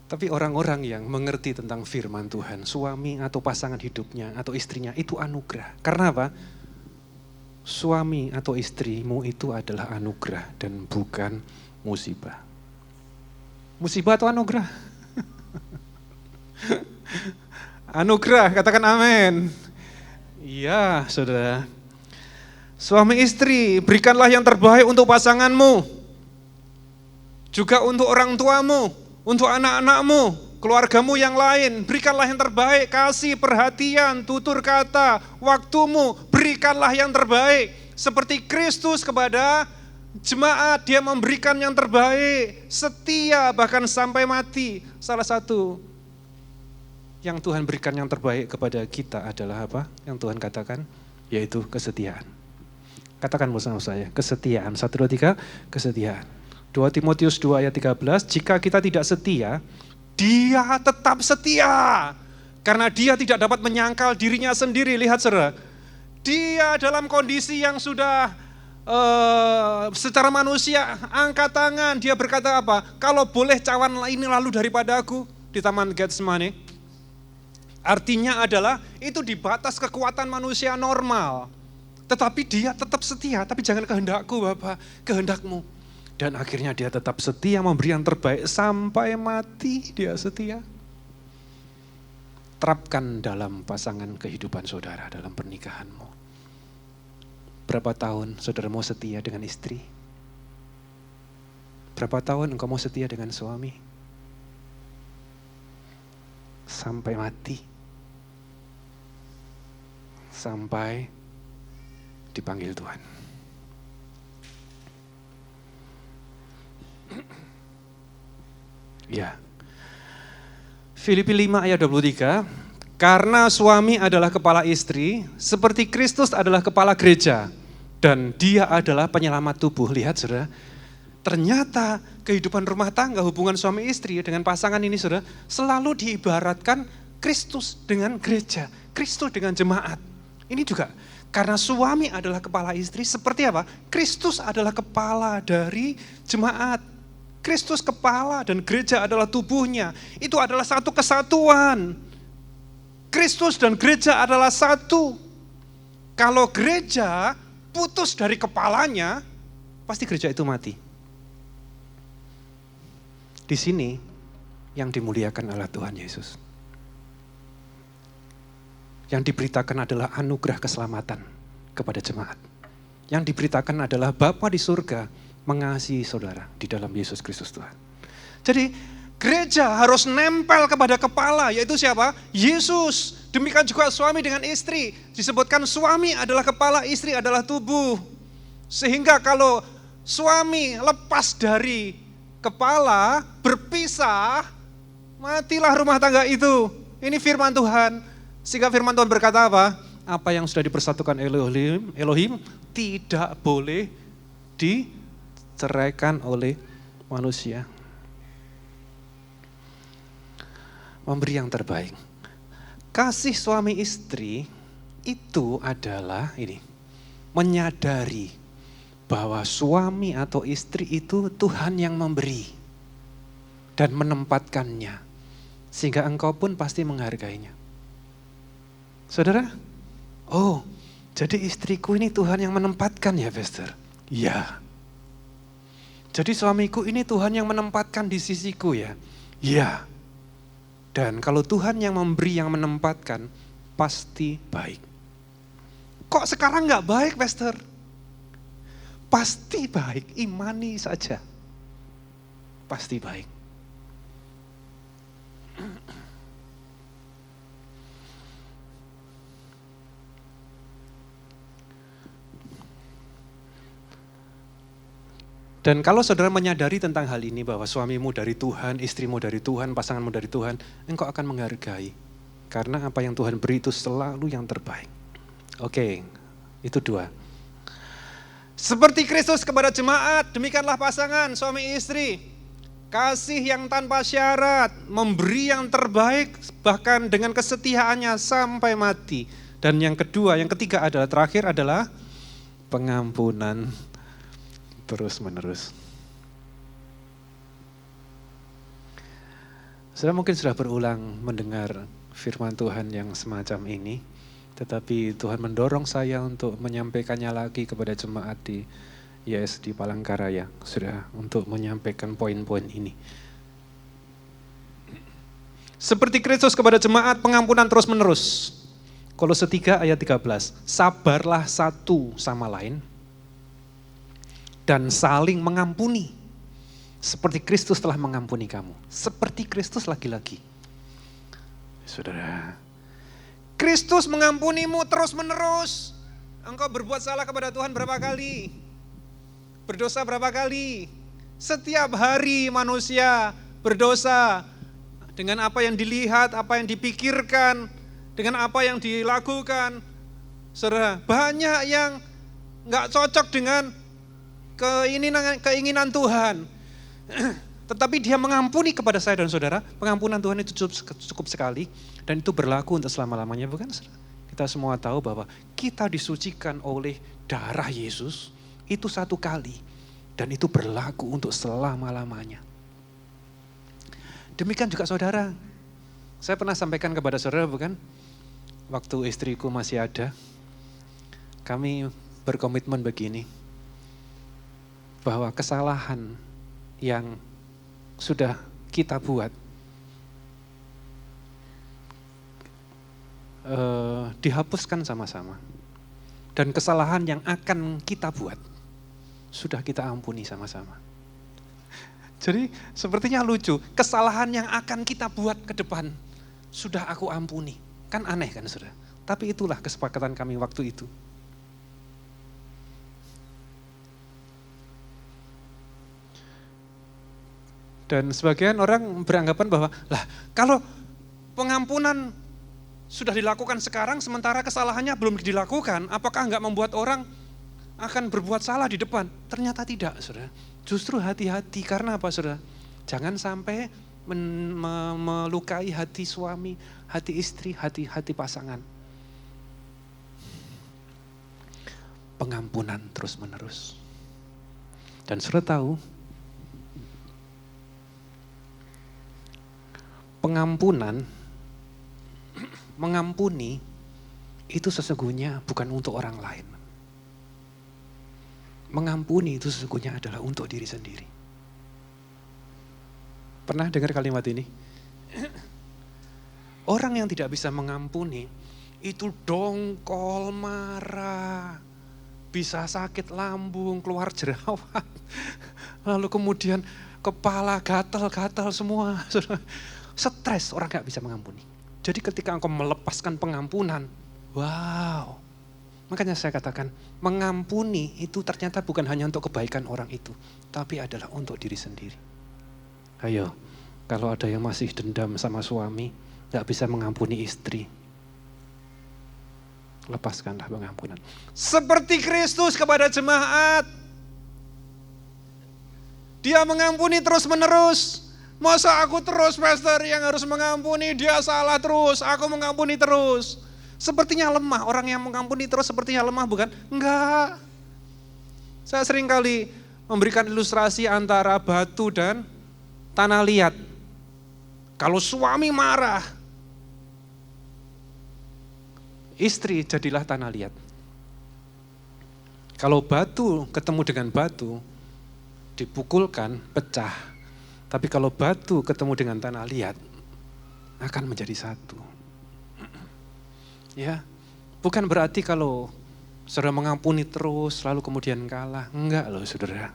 Tapi orang-orang yang mengerti tentang firman Tuhan, suami atau pasangan hidupnya atau istrinya itu anugerah. Karena apa? Suami atau istrimu itu adalah anugerah dan bukan musibah. Musibah atau anugerah? Anugerah, katakan amin. Iya, saudara. Suami istri, berikanlah yang terbaik untuk pasanganmu. Juga untuk orang tuamu, untuk anak-anakmu, keluargamu yang lain. Berikanlah yang terbaik, kasih perhatian, tutur kata, waktumu. Berikanlah yang terbaik. Seperti Kristus kepada jemaat, Dia memberikan yang terbaik, setia bahkan sampai mati. Salah satu yang Tuhan berikan yang terbaik kepada kita adalah apa? Yang Tuhan katakan, yaitu kesetiaan. Katakan bersama saya, kesetiaan. 1, 2, 3, kesetiaan. 2 Timotius 2 ayat 13, jika kita tidak setia, Dia tetap setia. Karena Dia tidak dapat menyangkal dirinya sendiri. Lihat saudara, Dia dalam kondisi yang sudah secara manusia angkat tangan, dia berkata apa? Kalau boleh cawan ini lalu daripada aku di Taman Getsemane. Artinya adalah itu di batas kekuatan manusia normal. Tetapi dia tetap setia, tapi jangan kehendakku Bapa, kehendakmu. Dan akhirnya dia tetap setia memberi yang terbaik sampai mati dia setia. Terapkan dalam pasangan kehidupan saudara, dalam pernikahanmu. Berapa tahun saudara mau setia dengan istri? Berapa tahun engkau mau setia dengan suami? Sampai mati. Sampai dipanggil Tuhan. Ya. Filipi 5 ayat 23, karena suami adalah kepala istri, seperti Kristus adalah kepala gereja, dan dia adalah penyelamat tubuh. Lihat saudara, ternyata kehidupan rumah tangga, hubungan suami istri dengan pasangan ini saudara, selalu diibaratkan Kristus dengan gereja, Kristus dengan jemaat. Ini juga karena suami adalah kepala istri, seperti apa? Kristus adalah kepala dari jemaat. Kristus kepala dan gereja adalah tubuhnya. Itu adalah satu kesatuan. Kristus dan gereja adalah satu. Kalau gereja putus dari kepalanya, pasti gereja itu mati. Di sini yang dimuliakan adalah Tuhan Yesus. Yang diberitakan adalah anugerah keselamatan kepada jemaat. Yang diberitakan adalah Bapa di surga mengasihi saudara di dalam Yesus Kristus Tuhan. Jadi gereja harus nempel kepada kepala, yaitu siapa? Yesus. Demikian juga suami dengan istri. Disebutkan suami adalah kepala, istri adalah tubuh. Sehingga kalau suami lepas dari kepala, berpisah, matilah rumah tangga itu. Ini firman Tuhan. Sehingga firman Tuhan berkata apa? Apa yang sudah dipersatukan Elohim tidak boleh diceraikan oleh manusia. Memberi yang terbaik. Kasih suami istri itu adalah ini, menyadari bahwa suami atau istri itu Tuhan yang memberi dan menempatkannya. Sehingga engkau pun pasti menghargainya. Saudara, oh jadi istriku ini Tuhan yang menempatkan ya Pastor? Ya. Jadi suamiku ini Tuhan yang menempatkan di sisiku ya? Ya. Dan kalau Tuhan yang memberi, yang menempatkan, pasti baik. Kok sekarang gak baik Pastor? Pasti baik, imani saja. Pasti baik. Dan kalau saudara menyadari tentang hal ini bahwa suamimu dari Tuhan, istrimu dari Tuhan, pasanganmu dari Tuhan, engkau akan menghargai. Karena apa yang Tuhan beri itu selalu yang terbaik. Oke, itu 2. Seperti Kristus kepada jemaat, demikianlah pasangan suami istri. Kasih yang tanpa syarat, memberi yang terbaik bahkan dengan kesetiaannya sampai mati. Dan yang kedua, yang ketiga adalah terakhir adalah pengampunan terus menerus. Saudara mungkin sudah berulang mendengar firman Tuhan yang semacam ini, tetapi Tuhan mendorong saya untuk menyampaikannya lagi kepada jemaat di YS di Palangkaraya, sudah untuk menyampaikan poin-poin ini. Seperti Kristus kepada jemaat, pengampunan terus menerus. Kolose 3 ayat 13, sabarlah satu sama lain, dan saling mengampuni. Seperti Kristus telah mengampuni kamu. Seperti Kristus lagi-lagi. Saudara, Kristus mengampunimu terus menerus. Engkau berbuat salah kepada Tuhan berapa kali? Berdosa berapa kali? Setiap hari manusia berdosa. Dengan apa yang dilihat, apa yang dipikirkan, dengan apa yang dilakukan. Saudara, banyak yang gak cocok dengan keinginan Tuhan. Tetapi dia mengampuni kepada saya dan saudara. Pengampunan Tuhan itu cukup sekali. Dan itu berlaku untuk selama-lamanya, bukan? Kita semua tahu bahwa kita disucikan oleh darah Yesus. Itu satu kali. Dan itu berlaku untuk selama-lamanya. Demikian juga saudara. Saya pernah sampaikan kepada saudara bukan? Waktu istriku masih ada. Kami berkomitmen begini. Bahwa kesalahan yang sudah kita buat. Dihapuskan sama-sama. Dan kesalahan yang akan kita buat. Sudah kita ampuni sama-sama. Jadi sepertinya lucu, kesalahan yang akan kita buat ke depan, sudah aku ampuni. Kan aneh kan saudara? Tapi itulah kesepakatan kami waktu itu. Dan sebagian orang beranggapan bahwa, lah kalau pengampunan sudah dilakukan sekarang, sementara kesalahannya belum dilakukan, apakah enggak membuat orang akan berbuat salah di depan? Ternyata tidak, saudara. Justru hati-hati, karena apa, saudara? Jangan sampai melukai hati suami, hati istri, hati pasangan. Pengampunan terus-menerus. Dan saudara tahu, pengampunan, mengampuni itu sesungguhnya bukan untuk orang lain. Mengampuni itu sesungguhnya adalah untuk diri sendiri. Pernah dengar kalimat ini? Orang yang tidak bisa mengampuni itu dongkol, marah, bisa sakit lambung, keluar jerawat, lalu kemudian kepala gatal-gatal semua. Stres, orang gak bisa mengampuni. Jadi ketika engkau melepaskan pengampunan, wow. Makanya saya katakan, mengampuni itu ternyata bukan hanya untuk kebaikan orang itu, tapi adalah untuk diri sendiri. Ayo, kalau ada yang masih dendam sama suami, gak bisa mengampuni istri, lepaskanlah pengampunan. Seperti Kristus kepada jemaat. Dia mengampuni terus menerus. Masa aku terus pastor yang harus mengampuni, dia salah terus, aku mengampuni terus. Sepertinya lemah, orang yang mengampuni terus sepertinya lemah bukan? Enggak. Saya sering kali memberikan ilustrasi antara batu dan tanah liat. Kalau suami marah, istri jadilah tanah liat. Kalau batu ketemu dengan batu, dipukulkan, pecah. Tapi kalau batu ketemu dengan tanah liat, akan menjadi satu. Ya, bukan berarti kalau saudara mengampuni terus, lalu kemudian kalah. Enggak loh saudara.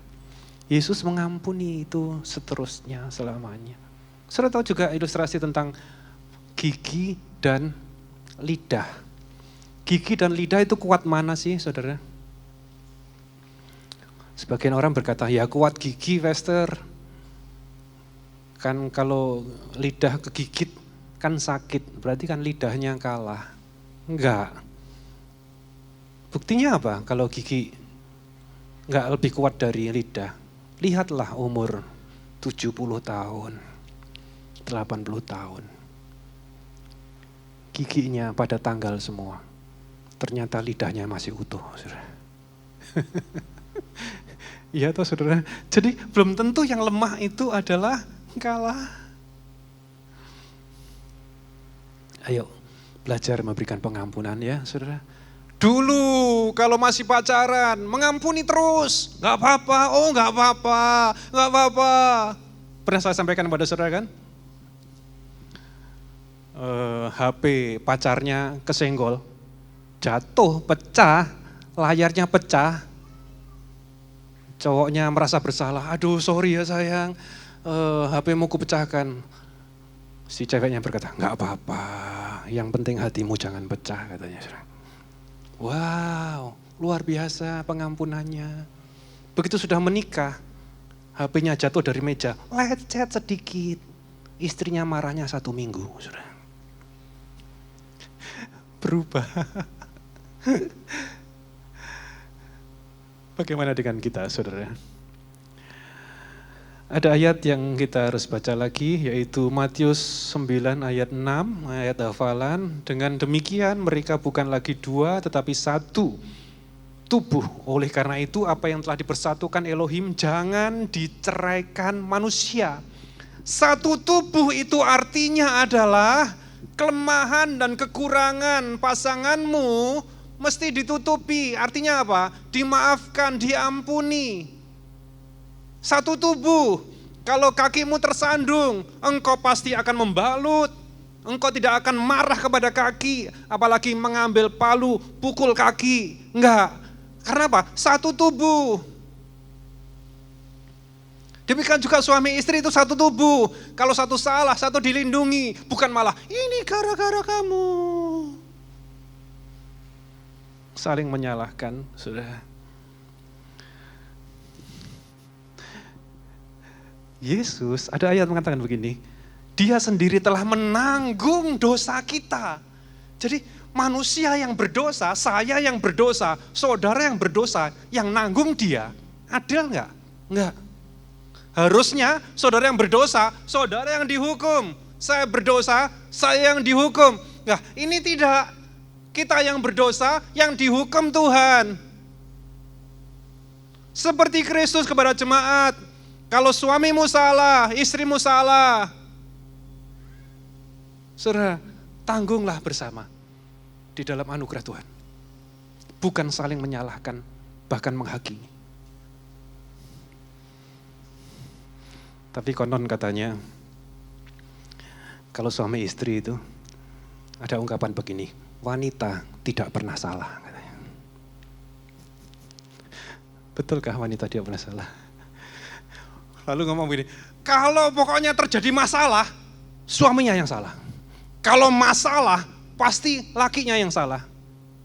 Yesus mengampuni itu seterusnya, selamanya. Saudara tahu juga ilustrasi tentang gigi dan lidah. Gigi dan lidah itu kuat mana sih saudara? Sebagian orang berkata, ya kuat gigi Wester. Kan kalau lidah kegigit kan sakit, berarti kan lidahnya kalah. Enggak. Buktinya apa kalau gigi enggak lebih kuat dari lidah? Lihatlah umur 70 tahun, 80 tahun. Giginya pada tanggal semua. Ternyata lidahnya masih utuh. Iya toh saudara. Jadi belum tentu yang lemah itu adalah kalah. Ayo. Belajar memberikan pengampunan ya saudara. Dulu kalau masih pacaran, mengampuni terus. Gak apa-apa, oh gak apa-apa, gak apa-apa. Pernah saya sampaikan kepada saudara kan? HP pacarnya kesenggol, jatuh, pecah, layarnya pecah. Cowoknya merasa bersalah, aduh sorry ya sayang, HP-mu kupecahkan. Si ceweknya berkata, gak apa-apa, yang penting hatimu jangan pecah katanya. Wow, luar biasa pengampunannya. Begitu sudah menikah, HP-nya jatuh dari meja, lecet sedikit. Istrinya marahnya 1 minggu. Berubah. Bagaimana dengan kita saudara? Ada ayat yang kita harus baca lagi, yaitu Matius 9 ayat 6, ayat hafalan. Dengan demikian mereka bukan lagi 2 tetapi 1. tubuh. Oleh karena itu apa yang telah dipersatukan Elohim jangan diceraikan manusia. Satu tubuh itu artinya adalah kelemahan dan kekurangan pasanganmu mesti ditutupi. Artinya apa? Dimaafkan, diampuni. Satu tubuh. Kalau kakimu tersandung, engkau pasti akan membalut. Engkau tidak akan marah kepada kaki, apalagi mengambil palu, pukul kaki. Enggak. Karena apa? Satu tubuh. Demikian juga suami istri itu satu tubuh. Kalau satu salah, satu dilindungi. Bukan malah, ini gara-gara kamu. Saling menyalahkan, sudah. Yesus, ada ayat mengatakan begini, Dia sendiri telah menanggung dosa kita. Jadi manusia yang berdosa, saya yang berdosa, saudara yang berdosa, yang nanggung Dia. Adil enggak? Enggak. Harusnya saudara yang berdosa, saudara yang dihukum. Saya berdosa, saya yang dihukum. Nah, ini tidak. Kita yang berdosa, yang dihukum Tuhan. Seperti Kristus kepada jemaat. Kalau suamimu salah, istrimu salah, saudara, tanggunglah bersama di dalam anugerah Tuhan. Bukan saling menyalahkan, bahkan menghakimi. Tapi konon katanya, kalau suami istri itu ada ungkapan begini, wanita tidak pernah salah. Katanya. Betulkah wanita tidak pernah salah? Lalu ngomong begini, kalau pokoknya terjadi masalah, suaminya yang salah. Kalau masalah, pasti lakinya yang salah.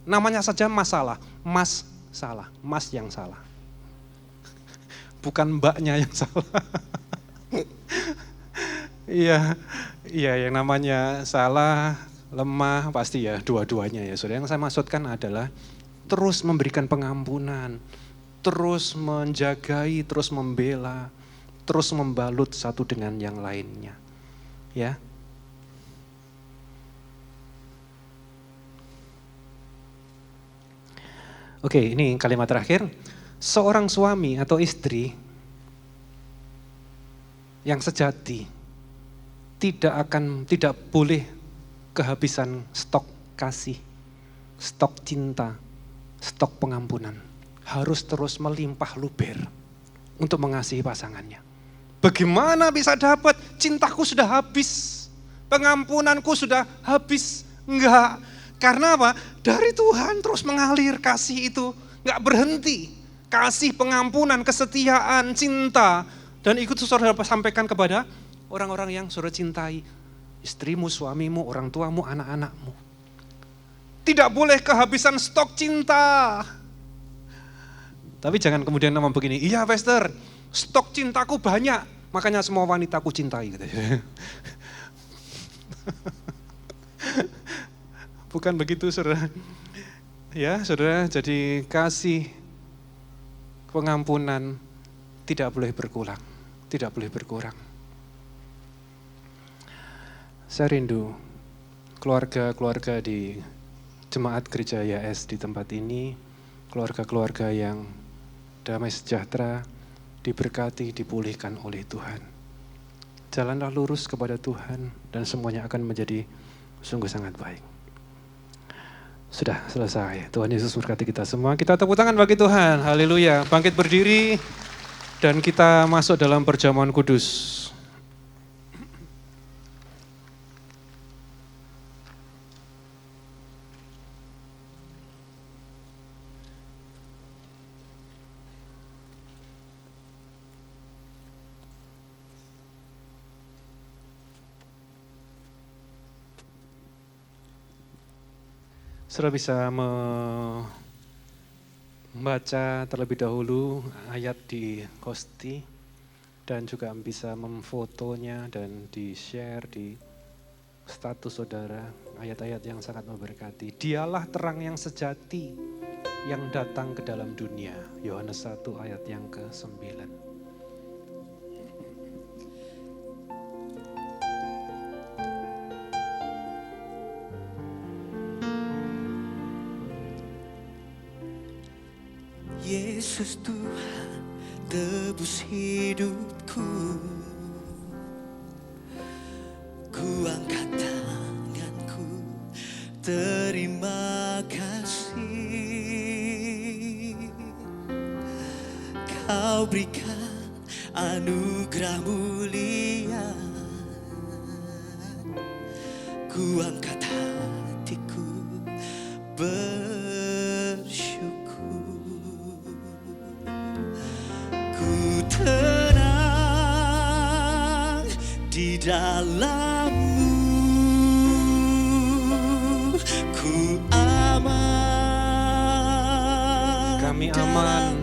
Namanya saja masalah, mas salah, mas yang salah. Bukan mbaknya yang salah. Iya, yang namanya salah, lemah, pasti ya dua-duanya ya. Saudara, yang saya maksudkan adalah terus memberikan pengampunan, terus menjagai, terus membela, terus membalut satu dengan yang lainnya. Ya. Oke, ini kalimat terakhir. Seorang suami atau istri yang sejati tidak boleh kehabisan stok kasih, stok cinta, stok pengampunan. Harus terus melimpah luber untuk mengasihi pasangannya. Bagaimana bisa dapat? Cintaku sudah habis, pengampunanku sudah habis. Enggak, karena apa? Dari Tuhan terus mengalir kasih itu, enggak berhenti. Kasih, pengampunan, kesetiaan, cinta. Dan ikut saudara sampaikan kepada orang-orang yang saudara cintai. Istrimu, suamimu, orang tuamu, anak-anakmu. Tidak boleh kehabisan stok cinta. Tapi jangan kemudian ngomong begini, iya Pastor, stok cintaku banyak, makanya semua wanita aku cintai. Bukan begitu saudara. Ya saudara, jadi kasih, pengampunan tidak boleh berkurang. Tidak boleh berkurang. Saya rindu keluarga-keluarga di Jemaat Gereja YAS di tempat ini, keluarga-keluarga yang damai sejahtera, diberkati, dipulihkan oleh Tuhan. Jalanlah lurus kepada Tuhan dan semuanya akan menjadi sungguh sangat baik. Sudah selesai. Tuhan Yesus berkati kita semua. Kita tepuk tangan bagi Tuhan. Haleluya. Bangkit berdiri. Dan kita masuk dalam perjamuan kudus. Saudara bisa membaca terlebih dahulu ayat di Kosti dan juga bisa memfotonya dan di-share di status saudara, ayat-ayat yang sangat memberkati. Dialah terang yang sejati yang datang ke dalam dunia. Yohanes 1 ayat yang ke-9. Yesus Tuhan, tebus hidupku. Ku angkat tanganku, terima kasih. Kau berikan anugerah mulia. Ku angkat hatiku bersyukur. Ku tenang di dalam-Mu. Ku aman. Kami aman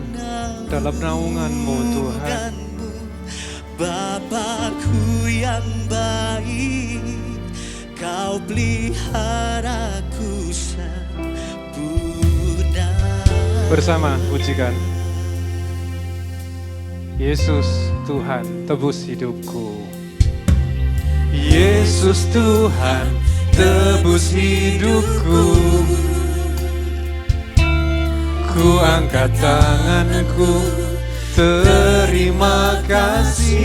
dalam naungan-Mu Tuhan. Bapakku yang baik, Kau peliharaku sempurna. Bersama pujikan. Yesus Tuhan, tebus hidupku. Yesus Tuhan, tebus hidupku. Ku angkat tanganku, terima kasih.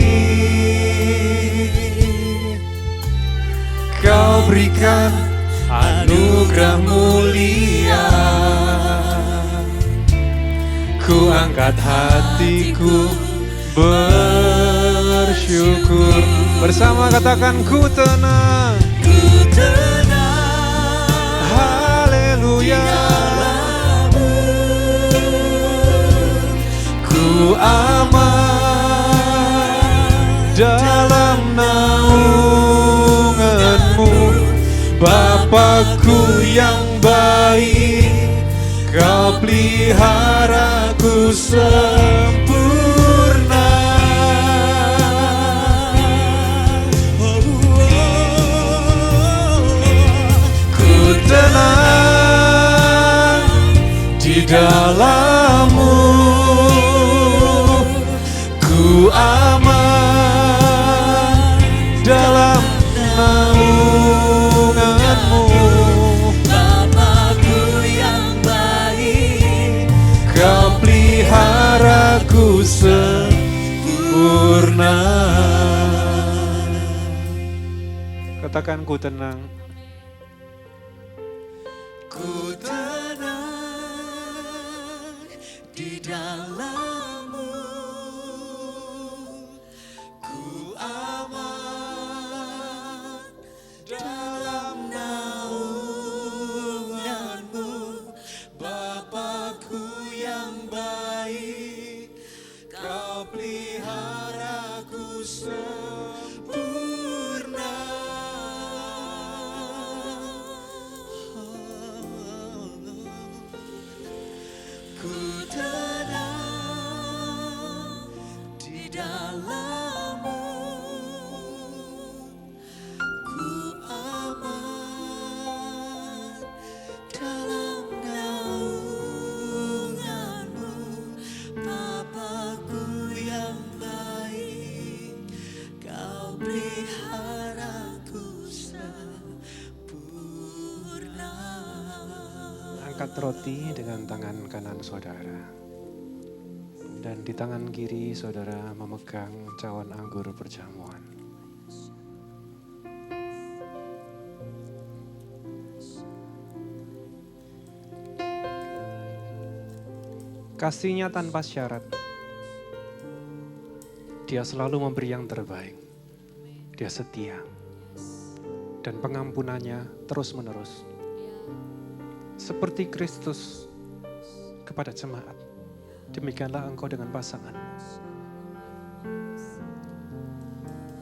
Kau berikan anugerah mulia. Ku angkat hatiku bersyukur. Bersama katakan ku tenang. Ku tenang. Haleluya. Ku aman dalam naungan-Mu. Bapakku yang baik, Kau peliharaku sempurna. Ku tenang di dalam-Mu. Ku aman dalam naungan-Mu. Bapakku yang baik, Kau peliharaku sempurna. Katakan ku tenang. ku tenang di dalam-Mu. Ku aman dalam naungan-Mu. Bapakku yang baik, Kau peliharaku sempurna. Ku tenang di dalam-Mu. Ku aman dalam naungan-Mu. Bapakku yang baik, Kau peliharaku sempurna. Angkat roti dengan tangan kanan saudara. Dan di tangan kiri saudara memegang cawan anggur perjamuan. Kasih-Nya tanpa syarat. Dia selalu memberi yang terbaik. Dia setia. Dan pengampunannya terus-menerus. Seperti Kristus kepada jemaat, demikianlah engkau dengan pasangan.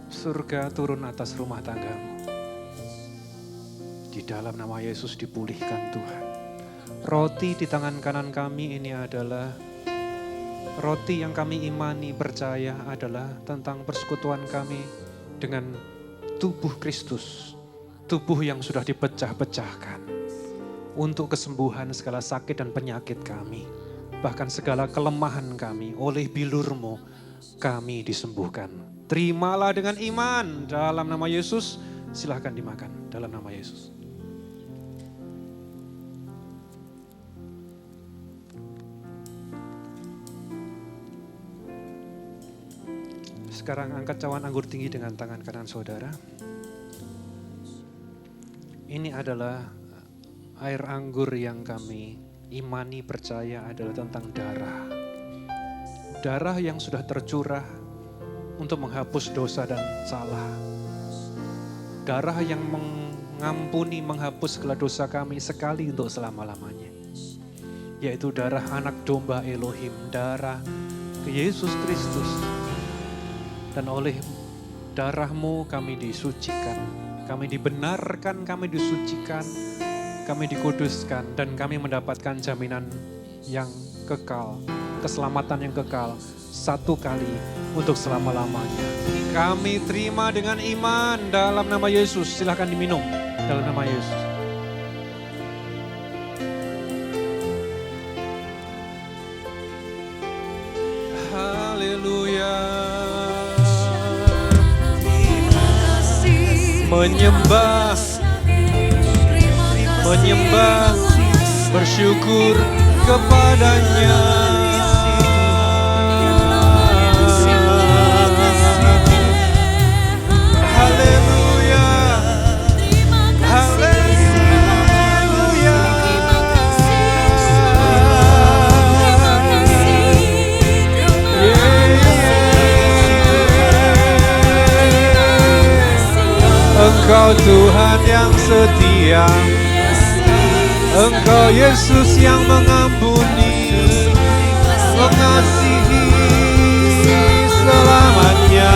Surga turun atas rumah tanggamu. Di dalam nama Yesus dipulihkan Tuhan. Roti di tangan kanan kami ini adalah roti yang kami imani, percaya adalah tentang persekutuan kami dengan tubuh Kristus. Tubuh yang sudah dipecah-pecahkan. Untuk kesembuhan segala sakit dan penyakit kami. Bahkan segala kelemahan kami oleh bilur-Mu kami disembuhkan. Terimalah dengan iman dalam nama Yesus. Silahkan dimakan dalam nama Yesus. Sekarang angkat cawan anggur tinggi dengan tangan kanan saudara. Ini adalah air anggur yang kami imani percaya adalah tentang darah. Darah yang sudah tercurah untuk menghapus dosa dan salah. Darah yang mengampuni, menghapus segala dosa kami sekali untuk selama-lamanya. Yaitu darah anak domba Elohim, darah Yesus Kristus. Dan oleh darah-Mu kami disucikan, kami dibenarkan, kami disucikan, kami dikuduskan, dan kami mendapatkan jaminan yang kekal, keselamatan yang kekal, satu kali untuk selama-lamanya. Kami terima dengan iman dalam nama Yesus. Silahkan diminum dalam nama Yesus. Haleluya. Menyembah, bersyukur kepadanya. Haleluya, haleluya. Engkau Tuhan yang setia, Engkau Yesus yang mengampuni, mengasihi selamanya.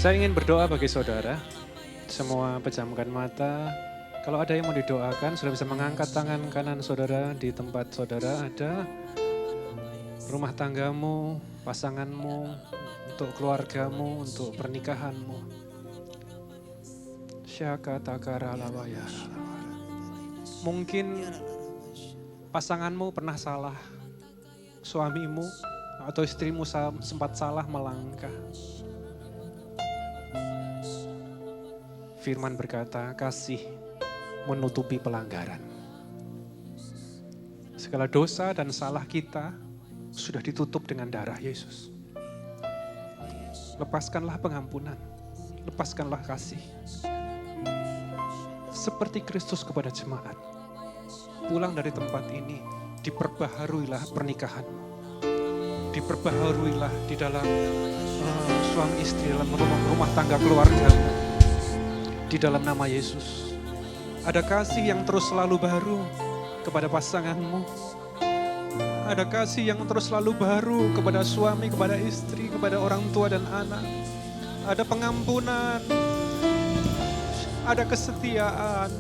Saya ingin berdoa bagi saudara, semua pejamkan mata. Kalau ada yang mau didoakan, sudah bisa mengangkat tangan kanan saudara di tempat saudara ada. Rumah tanggamu, pasanganmu, untuk keluargamu, untuk pernikahanmu. Syakatakaralavaya. Mungkin pasanganmu pernah salah, suamimu atau istrimu sempat salah melangkah. Firman berkata, kasih menutupi pelanggaran. Segala dosa dan salah kita sudah ditutup dengan darah Yesus. Lepaskanlah pengampunan, lepaskanlah kasih. Seperti Kristus kepada jemaat. Pulang dari tempat ini, diperbaharuilah pernikahanmu. Diperbaharuilah di dalam suami istri, dalam rumah tangga keluargamu. Di dalam nama Yesus. Ada kasih yang terus selalu baru kepada pasanganmu. Ada kasih yang terus selalu baru kepada suami, kepada istri, kepada orang tua dan anak. Ada pengampunan. Ada kesetiaan.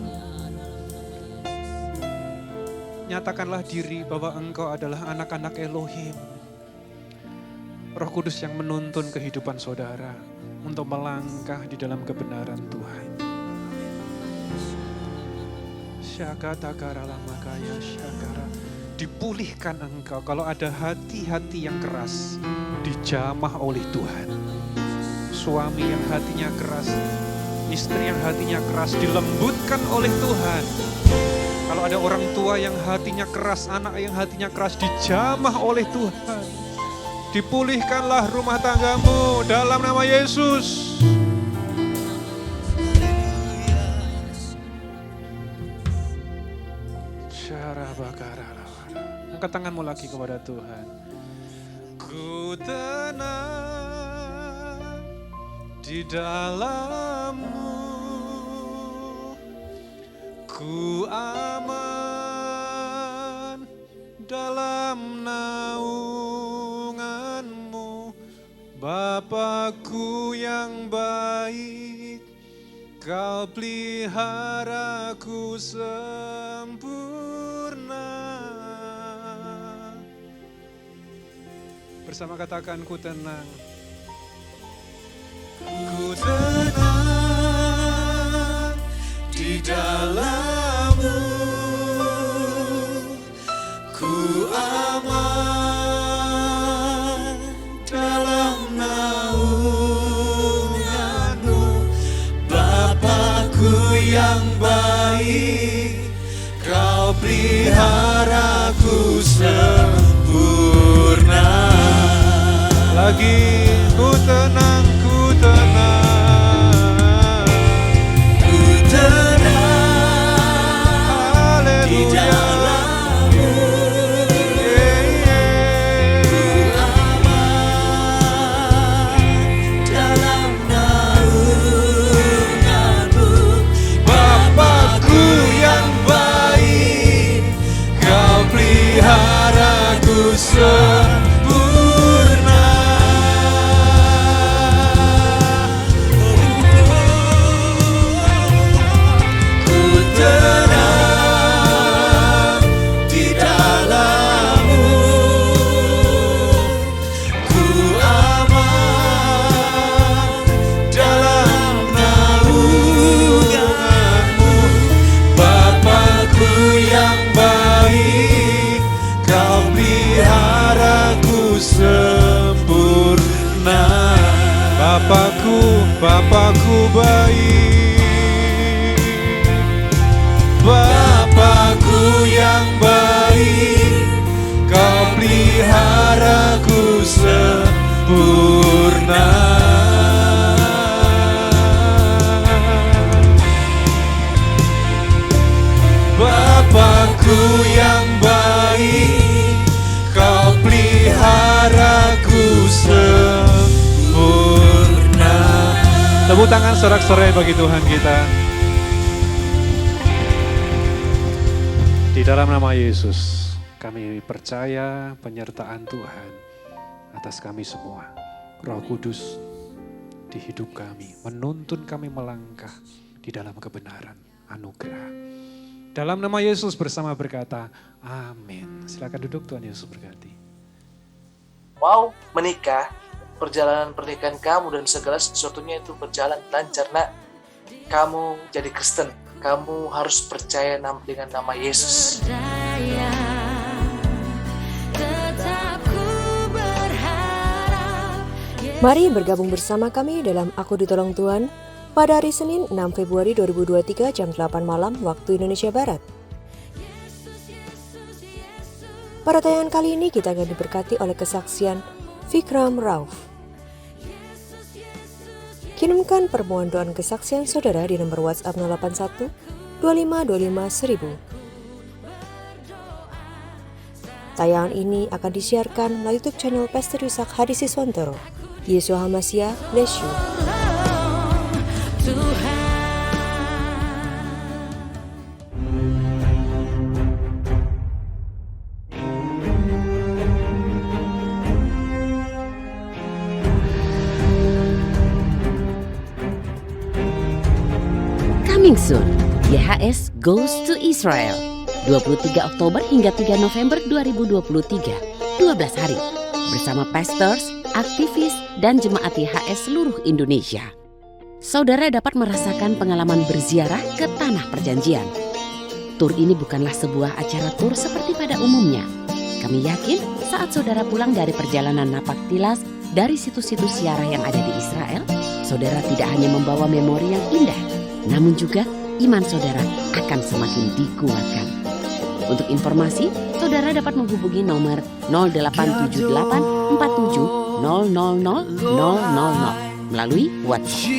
Nyatakanlah diri bahwa engkau adalah anak-anak Elohim. Roh Kudus yang menuntun kehidupan saudara untuk melangkah di dalam kebenaran Tuhan. Syakatakara lamakaya syakara. Dipulihkan engkau kalau ada hati-hati yang keras, dijamah oleh Tuhan. Suami yang hatinya keras, istri yang hatinya keras, dilembutkan oleh Tuhan. Kalau ada orang tua yang hatinya keras, anak yang hatinya keras, dijamah oleh Tuhan. Dipulihkanlah rumah tanggamu dalam nama Yesus. Angkat tanganmu lagi kepada Tuhan. Ku tenang di dalam-Mu, ku aman dalam naungan-Mu, Bapakku yang baik, Kau peliharaku sempurna. Bersama katakan ku tenang. Ku tenang di dalam-Mu, ku aman dalam naungan-Mu. Bapakku yang baik, Kau peliharaku sempurna. Lagi ku tenang, ku tenang. Ku tenang di Haleluya. dalam-Mu, aman dalam naungan-Mu. Bapakku yang baik, Kau peliharaku sempurna. Ku tenang di dalam-Mu, ku aman dalam naungan-Mu. Bapakku yang baik, Kau peliharaku sempurna. Bapakku baik. Bapakku yang baik, Kau peliharaku sempurna. Bapakku yang baik, Kau peliharaku sempurna. Tepuk tangan sorak-sorai bagi Tuhan kita. Di dalam nama Yesus, kami percaya penyertaan Tuhan atas kami semua. Roh Kudus di hidup kami, menuntun kami melangkah di dalam kebenaran, anugerah. Dalam nama Yesus bersama berkata, amin. Silakan duduk, Tuhan Yesus berkati. Mau menikah, perjalanan pernikahan kamu dan segala sesuatunya itu berjalan lancar, nak. Kamu jadi Kristen, kamu harus percaya dengan nama Yesus. Berdaya, tetap ku berharap. Mari bergabung bersama kami dalam Aku Ditolong Tuhan pada hari Senin 6 Februari 2023 jam 8 malam waktu Indonesia Barat. Pada tayangan kali ini kita akan diberkati oleh kesaksian Vikram Rauf. Kirimkan permohonan doa kesaksian saudara di nomor WhatsApp 081 2525 1000. Tayangan ini akan disiarkan melalui YouTube channel Pastor Yusak Hadisiswantoro. Yesua Hamasia, bless you. Coming soon, YHS Goes to Israel. 23 Oktober hingga 3 November 2023, 12 hari. Bersama pastors, aktivis, dan jemaat YHS seluruh Indonesia. Saudara dapat merasakan pengalaman berziarah ke Tanah Perjanjian. Tur ini bukanlah sebuah acara tur seperti pada umumnya. Kami yakin saat saudara pulang dari perjalanan napak tilas dari situs-situs ziarah yang ada di Israel, saudara tidak hanya membawa memori yang indah, namun juga iman saudara akan semakin dikuatkan. Untuk informasi, saudara dapat menghubungi nomor 0878 47 000 000 melalui WhatsApp.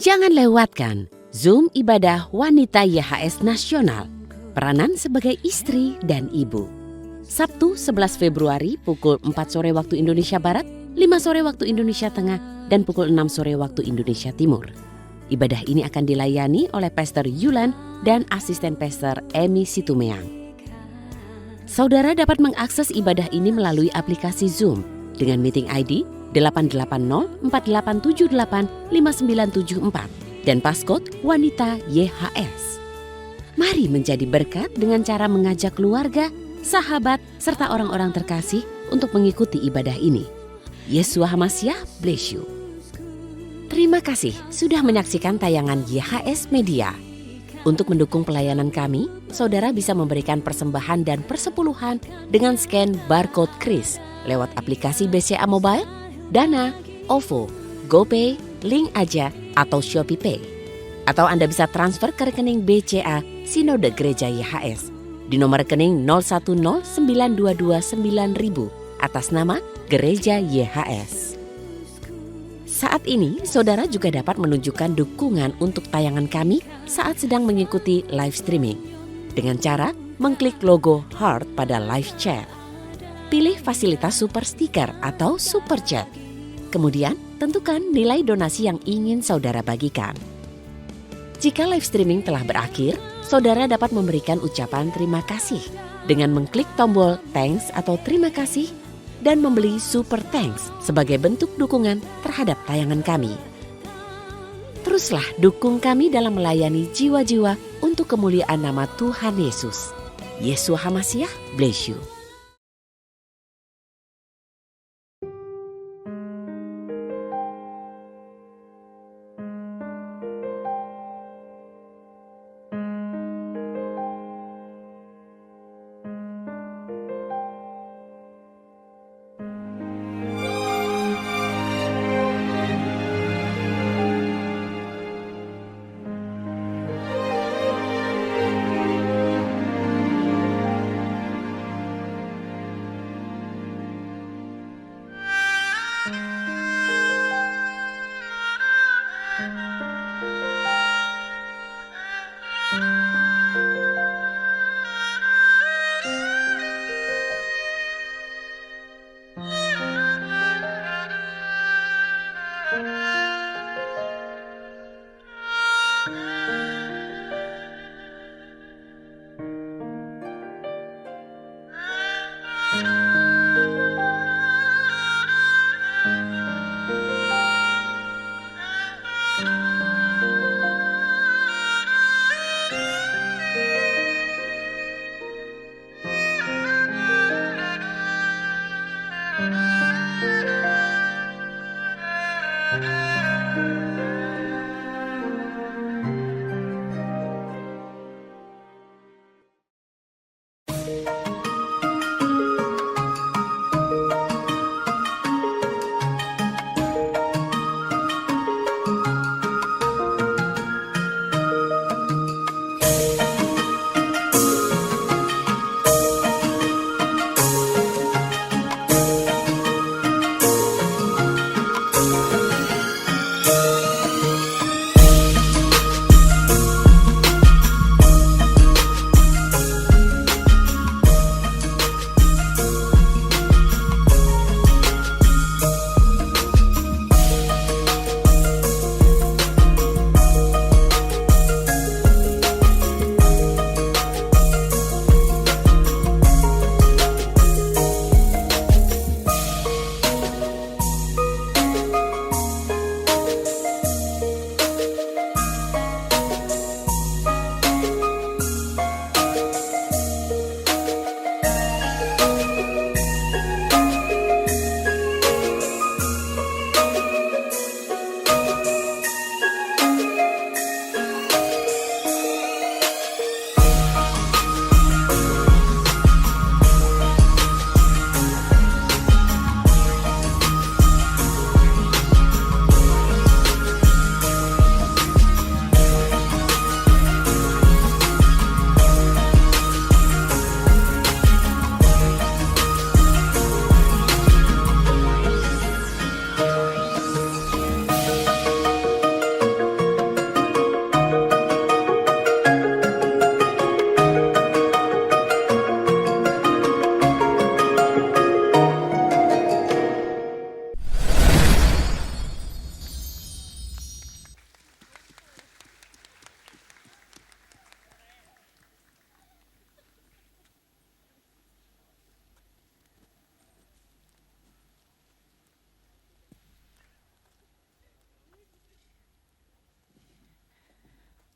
Jangan lewatkan Zoom Ibadah Wanita YHS Nasional, peranan sebagai istri dan ibu. Sabtu 11 Februari pukul 4 sore waktu Indonesia Barat, 5 sore waktu Indonesia Tengah, dan pukul 6 sore waktu Indonesia Timur. Ibadah ini akan dilayani oleh Pastor Yulan dan asisten Pastor Emi Situmeang. Saudara dapat mengakses ibadah ini melalui aplikasi Zoom dengan meeting ID 88048785974 dan passcode Wanita YHS. Mari menjadi berkat dengan cara mengajak keluarga, sahabat, serta orang-orang terkasih untuk mengikuti ibadah ini. Yesua HaMashiach bless you. Terima kasih sudah menyaksikan tayangan YHS Media. Untuk mendukung pelayanan kami, saudara bisa memberikan persembahan dan persepuluhan dengan scan barcode kris lewat aplikasi BCA Mobile, Dana, OVO, GoPay, Link Aja, atau ShopeePay. Atau Anda bisa transfer ke rekening BCA Sinode Gereja YHS di nomor rekening 0109229000 atas nama Gereja YHS. Saat ini, saudara juga dapat menunjukkan dukungan untuk tayangan kami saat sedang mengikuti live streaming dengan cara mengklik logo heart pada live chat. Pilih fasilitas super sticker atau super chat. Kemudian, tentukan nilai donasi yang ingin saudara bagikan. Jika live streaming telah berakhir, saudara dapat memberikan ucapan terima kasih dengan mengklik tombol thanks atau terima kasih dan membeli super thanks sebagai bentuk dukungan terhadap tayangan kami. Teruslah dukung kami dalam melayani jiwa-jiwa untuk kemuliaan nama Tuhan Yesus. Yesua HaMashiach bless you.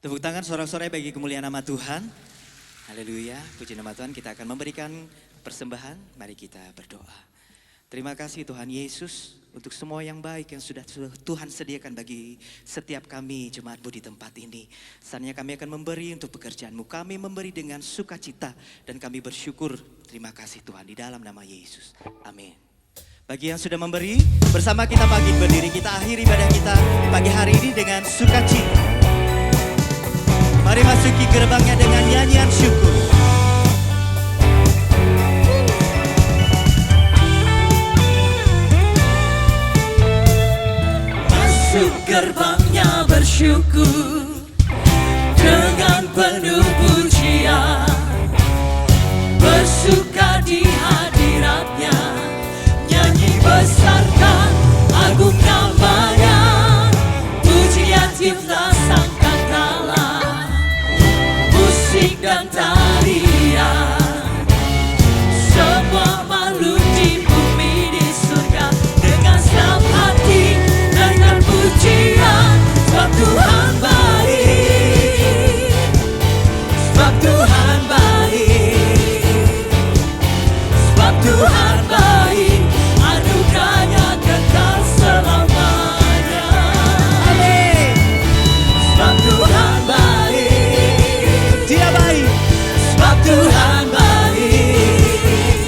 Tepuk tangan sorak-sorai bagi kemuliaan nama Tuhan. Haleluya, puji nama Tuhan. Kita akan memberikan persembahan. Mari kita berdoa. Terima kasih Tuhan Yesus untuk semua yang baik yang sudah Tuhan sediakan bagi setiap kami jemaat-Mu di tempat ini. Saatnya kami akan memberi untuk pekerjaan-Mu. Kami memberi dengan sukacita dan kami bersyukur. Terima kasih Tuhan di dalam nama Yesus. Amin. Bagi yang sudah memberi, bersama kita bangkit berdiri. Kita akhiri ibadah kita pagi hari ini dengan sukacita. Mari masuki gerbangnya dengan nyanyian syukur. Masuk gerbangnya bersyukur dengan penuh pujian, bersuka di hadiratnya, nyanyi besarkan agung namanya, pujian cipta sang kakala, musik dan tarian, semua makhluk di bumi di surga dengan senang hati dengan pujian, sebab Tuhan baik, sebab Tuhan baik, sebab Tuhan baik, anugerahnya kekal selamanya. Amin. Sebab Tuhan baik, Dia baik. sebab Tuhan baik,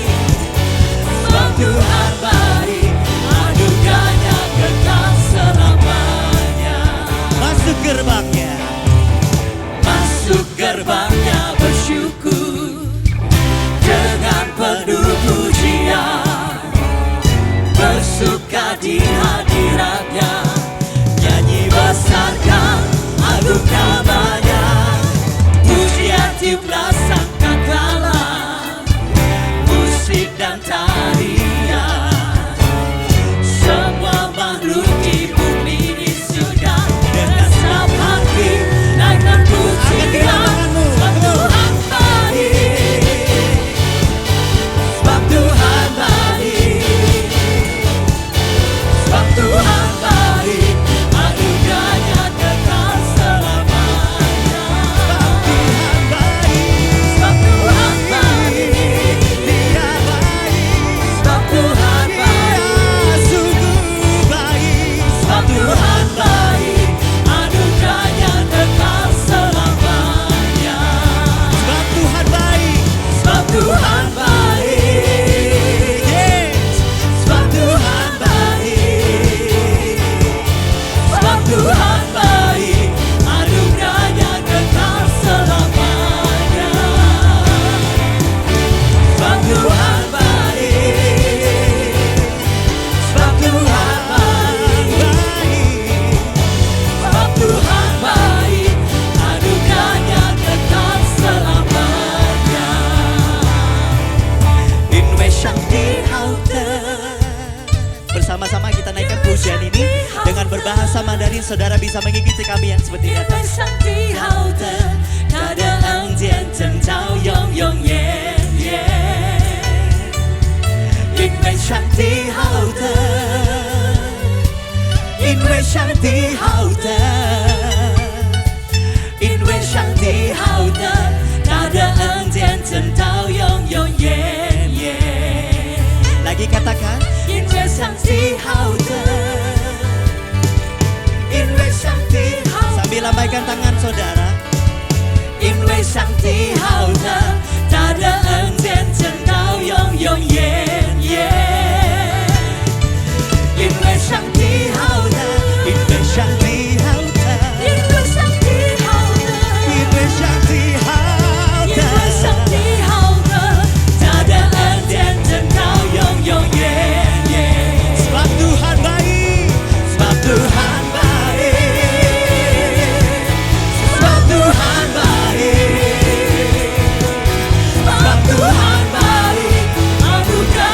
sebab Tuhan baik, anugerahnya kekal selamanya. Masuk gerbangnya. Masuk gerbangnya bersyukur dengan penuh pujian, bersuka di hadiratnya, nyanyi besarkan agung namanya, pujian cipta sang kakala, musik dan tarian, semua makhluk di bumi di surga dengan senang hati naikkan pujian, sebab Tuhan baik, sebab Tuhan baik, sebab Tuhan baik, anugerahnya kekal selamanya. Sebab Tuhan baik, Dia baik. sebab Tuhan baik, Sungguh baik. sebab Tuhan baik, anugerahnya kekal selamanya. Sebab Tuhan baik. Sebab Tuhan baik, Yes. sebab Tuhan baik, sebab Tuhan baik, anugerahnya kekal selamanya. Sebab Tuhan baik, sebab Tuhan baik, sebab Tuhan baik, anugerahnya kekal selamanya. Inwe Shakti Haute. Bersama-sama kita naikkan pujian ini dengan berbahasa Mandarin. Saudara bisa mengikuti kami yang seperti 因 ini. 为上帝好的，他的恩典真到永永远远。因为上帝好的，因为上帝好的，因为上帝好的，他的恩典真到永永远远。 Lagi katakan. 因为上帝好的，因为上帝好的。 Sambil lambaikan tangan saudara. 因为上帝好的，他的恩典真到永永远远。因为上帝好的，因为上帝好的，因为上帝好的，因为上帝好因的，为上帝好的，他的恩典真到永永远远。 sebab Tuhan baik. sebab Tuhan baik, sebab Tuhan baik, sebab Tuhan baik, anugerah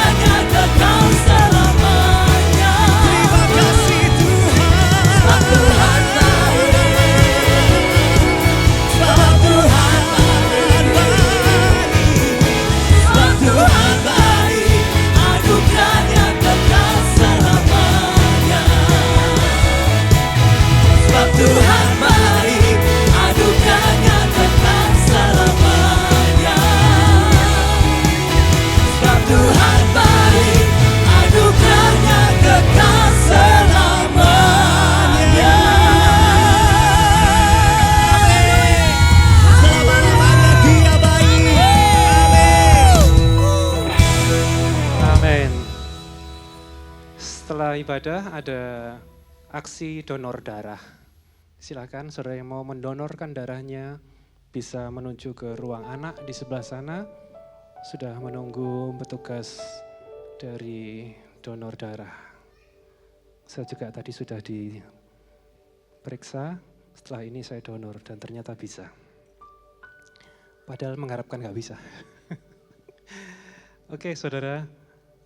Amin. Setelah ibadah ada aksi donor darah. Silakan saudara yang mau mendonorkan darahnya bisa menuju ke ruang anak di sebelah sana. Sudah menunggu petugas dari donor darah. Saya juga tadi sudah diperiksa, setelah ini saya donor dan ternyata bisa. Padahal mengharapkan nggak bisa. Oke saudara,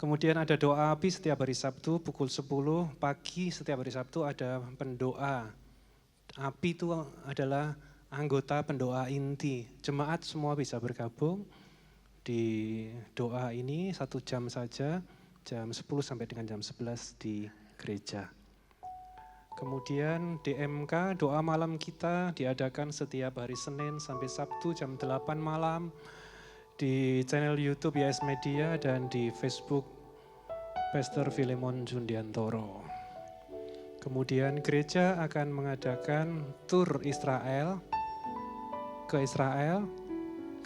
kemudian ada doa api setiap hari Sabtu pukul 10 pagi setiap hari Sabtu ada pendoa. Api itu adalah anggota pendoa inti. Jemaat semua bisa bergabung di doa ini 1 jam saja, jam 10 sampai dengan jam 11 di gereja. Kemudian DMK, doa malam kita diadakan setiap hari Senin sampai Sabtu jam 8 malam di channel YouTube YS Media dan di Facebook Pastor Filemon Jundiantoro. Kemudian gereja akan mengadakan tur Israel ke Israel.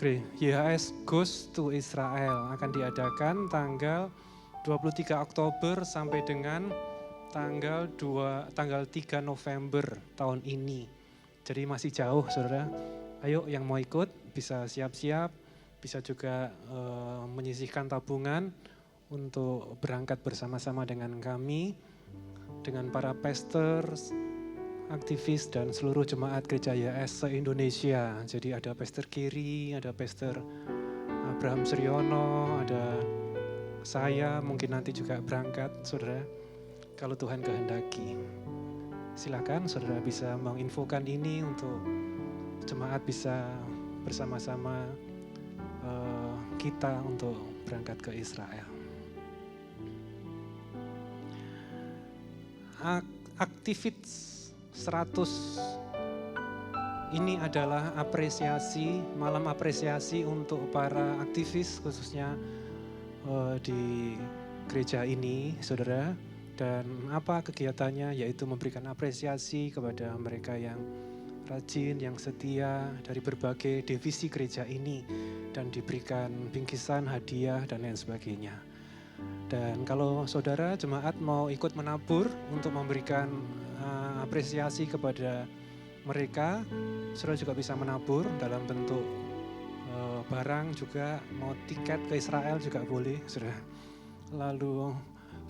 YHS Goes to Israel akan diadakan tanggal 23 Oktober sampai dengan tanggal 3 November tahun ini. Jadi masih jauh saudara. Ayo yang mau ikut bisa siap-siap, bisa juga menyisihkan tabungan untuk berangkat bersama-sama dengan kami, dengan para pastors, aktivis dan seluruh jemaat gereja YS se-Indonesia. Jadi ada Pastor Kiri, ada Pastor Abraham Suryono, ada saya mungkin nanti juga berangkat saudara, kalau Tuhan kehendaki. Silakan saudara bisa menginfokan ini untuk jemaat bisa bersama-sama kita untuk berangkat ke Israel. Aktivis 100 ini adalah apresiasi, malam apresiasi untuk para aktivis khususnya di gereja ini saudara. Dan apa kegiatannya, yaitu memberikan apresiasi kepada mereka yang rajin, yang setia dari berbagai divisi gereja ini dan diberikan bingkisan, hadiah dan lain sebagainya. Dan kalau saudara jemaat mau ikut menabur untuk memberikan apresiasi kepada mereka, saudara juga bisa menabur dalam bentuk barang juga, mau tiket ke Israel juga boleh saudara. Lalu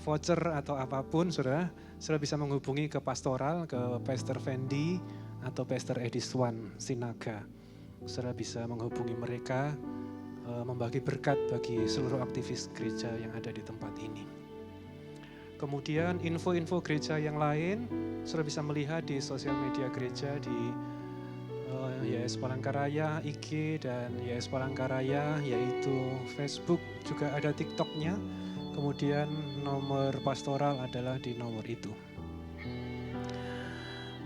voucher atau apapun saudara bisa menghubungi ke pastoral, ke Pastor Fendi atau Pastor Ediswan Sinaga. Saudara bisa menghubungi mereka, membagi berkat bagi seluruh aktivis gereja yang ada di tempat ini. Kemudian info-info gereja yang lain, saudara bisa melihat di sosial media gereja di YS Palangkaraya, IG dan YS Palangkaraya, yaitu Facebook, juga ada TikToknya. Kemudian nomor pastoral adalah di nomor itu.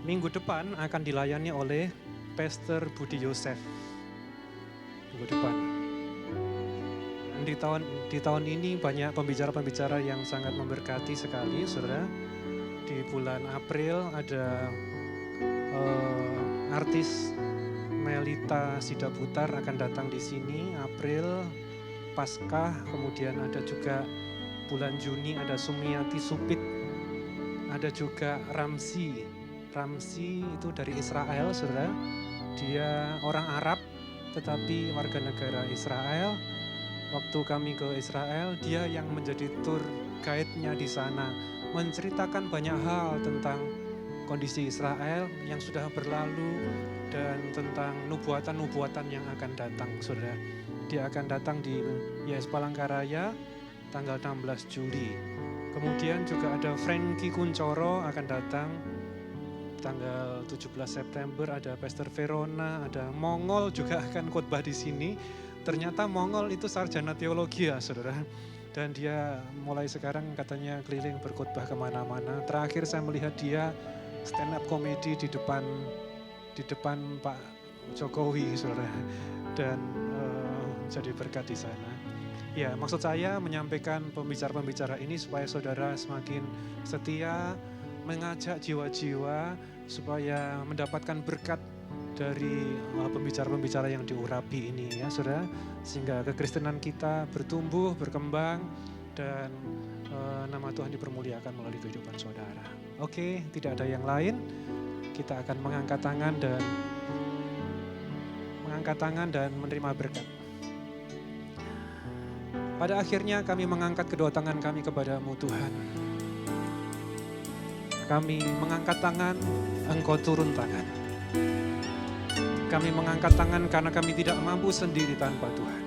Minggu depan akan dilayani oleh Pastor Budi Yosef. Minggu depan. Di tahun ini banyak pembicara-pembicara yang sangat memberkati sekali, saudara. Di bulan April ada artis Melita Sidaputar akan datang di sini. April Paskah, kemudian ada juga bulan Juni ada Sumiati Supit, ada juga Ramsi itu dari Israel saudara. Dia orang Arab tetapi warga negara Israel. Waktu kami ke Israel, dia yang menjadi tour guide-nya di sana, menceritakan banyak hal tentang kondisi Israel yang sudah berlalu dan tentang nubuatan-nubuatan yang akan datang saudara. Dia akan datang di YS Palangkaraya tanggal 16 Juli. Kemudian juga ada Frankie Kuncoro akan datang tanggal 17 September, ada Pastor Verona, ada Mongol juga akan khotbah di sini. Ternyata Mongol itu sarjana teologi ya saudara. Dan dia mulai sekarang katanya keliling berkhotbah kemana-mana. Terakhir saya melihat dia stand up comedy di depan Pak Jokowi saudara. Dan jadi berkat di sana. Ya, maksud saya menyampaikan pembicara-pembicara ini supaya saudara semakin setia, mengajak jiwa-jiwa supaya mendapatkan berkat dari pembicara-pembicara yang diurapi ini ya saudara. Sehingga kekristenan kita bertumbuh, berkembang dan nama Tuhan dipermuliakan melalui kehidupan saudara. Oke, tidak ada yang lain. Kita akan mengangkat tangan dan menerima berkat. Pada akhirnya kami mengangkat kedua tangan kami kepadamu Tuhan. Kami mengangkat tangan, Engkau turun tangan. Kami mengangkat tangan karena kami tidak mampu sendiri tanpa Tuhan.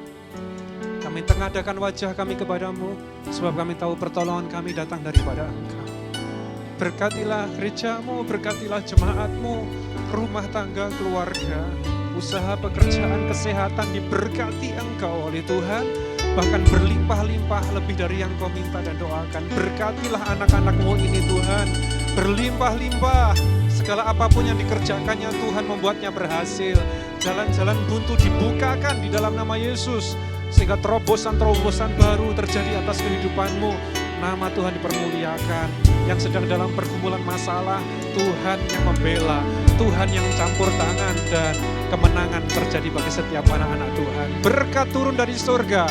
Kami tengadahkan wajah kami kepadamu, sebab kami tahu pertolongan kami datang daripada Engkau. Berkatilah gerejamu, berkatilah jemaatmu, rumah tangga, keluarga, usaha, pekerjaan, kesehatan diberkati Engkau oleh Tuhan. Bahkan berlimpah-limpah lebih dari yang kau minta dan doakan. Berkatilah anak-anak-mu ini Tuhan, berlimpah-limpah. Segala apapun yang dikerjakannya Tuhan membuatnya berhasil. Jalan-jalan buntu dibukakan di dalam nama Yesus. Sehingga terobosan-terobosan baru terjadi atas kehidupanmu. Nama Tuhan dipermuliakan. Yang sedang dalam pergumulan masalah, Tuhan yang membela, Tuhan yang campur tangan, dan kemenangan terjadi bagi setiap anak-anak Tuhan. Berkat turun dari surga,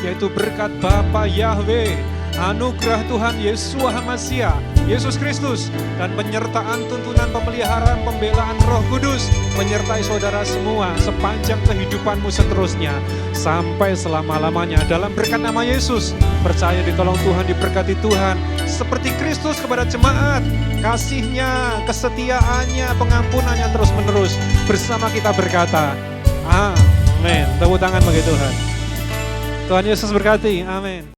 yaitu berkat Bapa Yahweh, anugerah Tuhan Yeshua HaMashiach, Yesus Kristus, dan penyertaan tuntunan pemeliharaan pembelaan Roh Kudus menyertai saudara semua sepanjang kehidupanmu seterusnya sampai selama-lamanya dalam berkat nama Yesus. Percaya ditolong Tuhan, diberkati Tuhan seperti Kristus kepada jemaat, kasih-Nya, kesetiaannya, pengampunannya terus menerus. Bersama kita berkata amin. Tepuk tangan bagi Tuhan. Tuhan Yesus berkati, amin.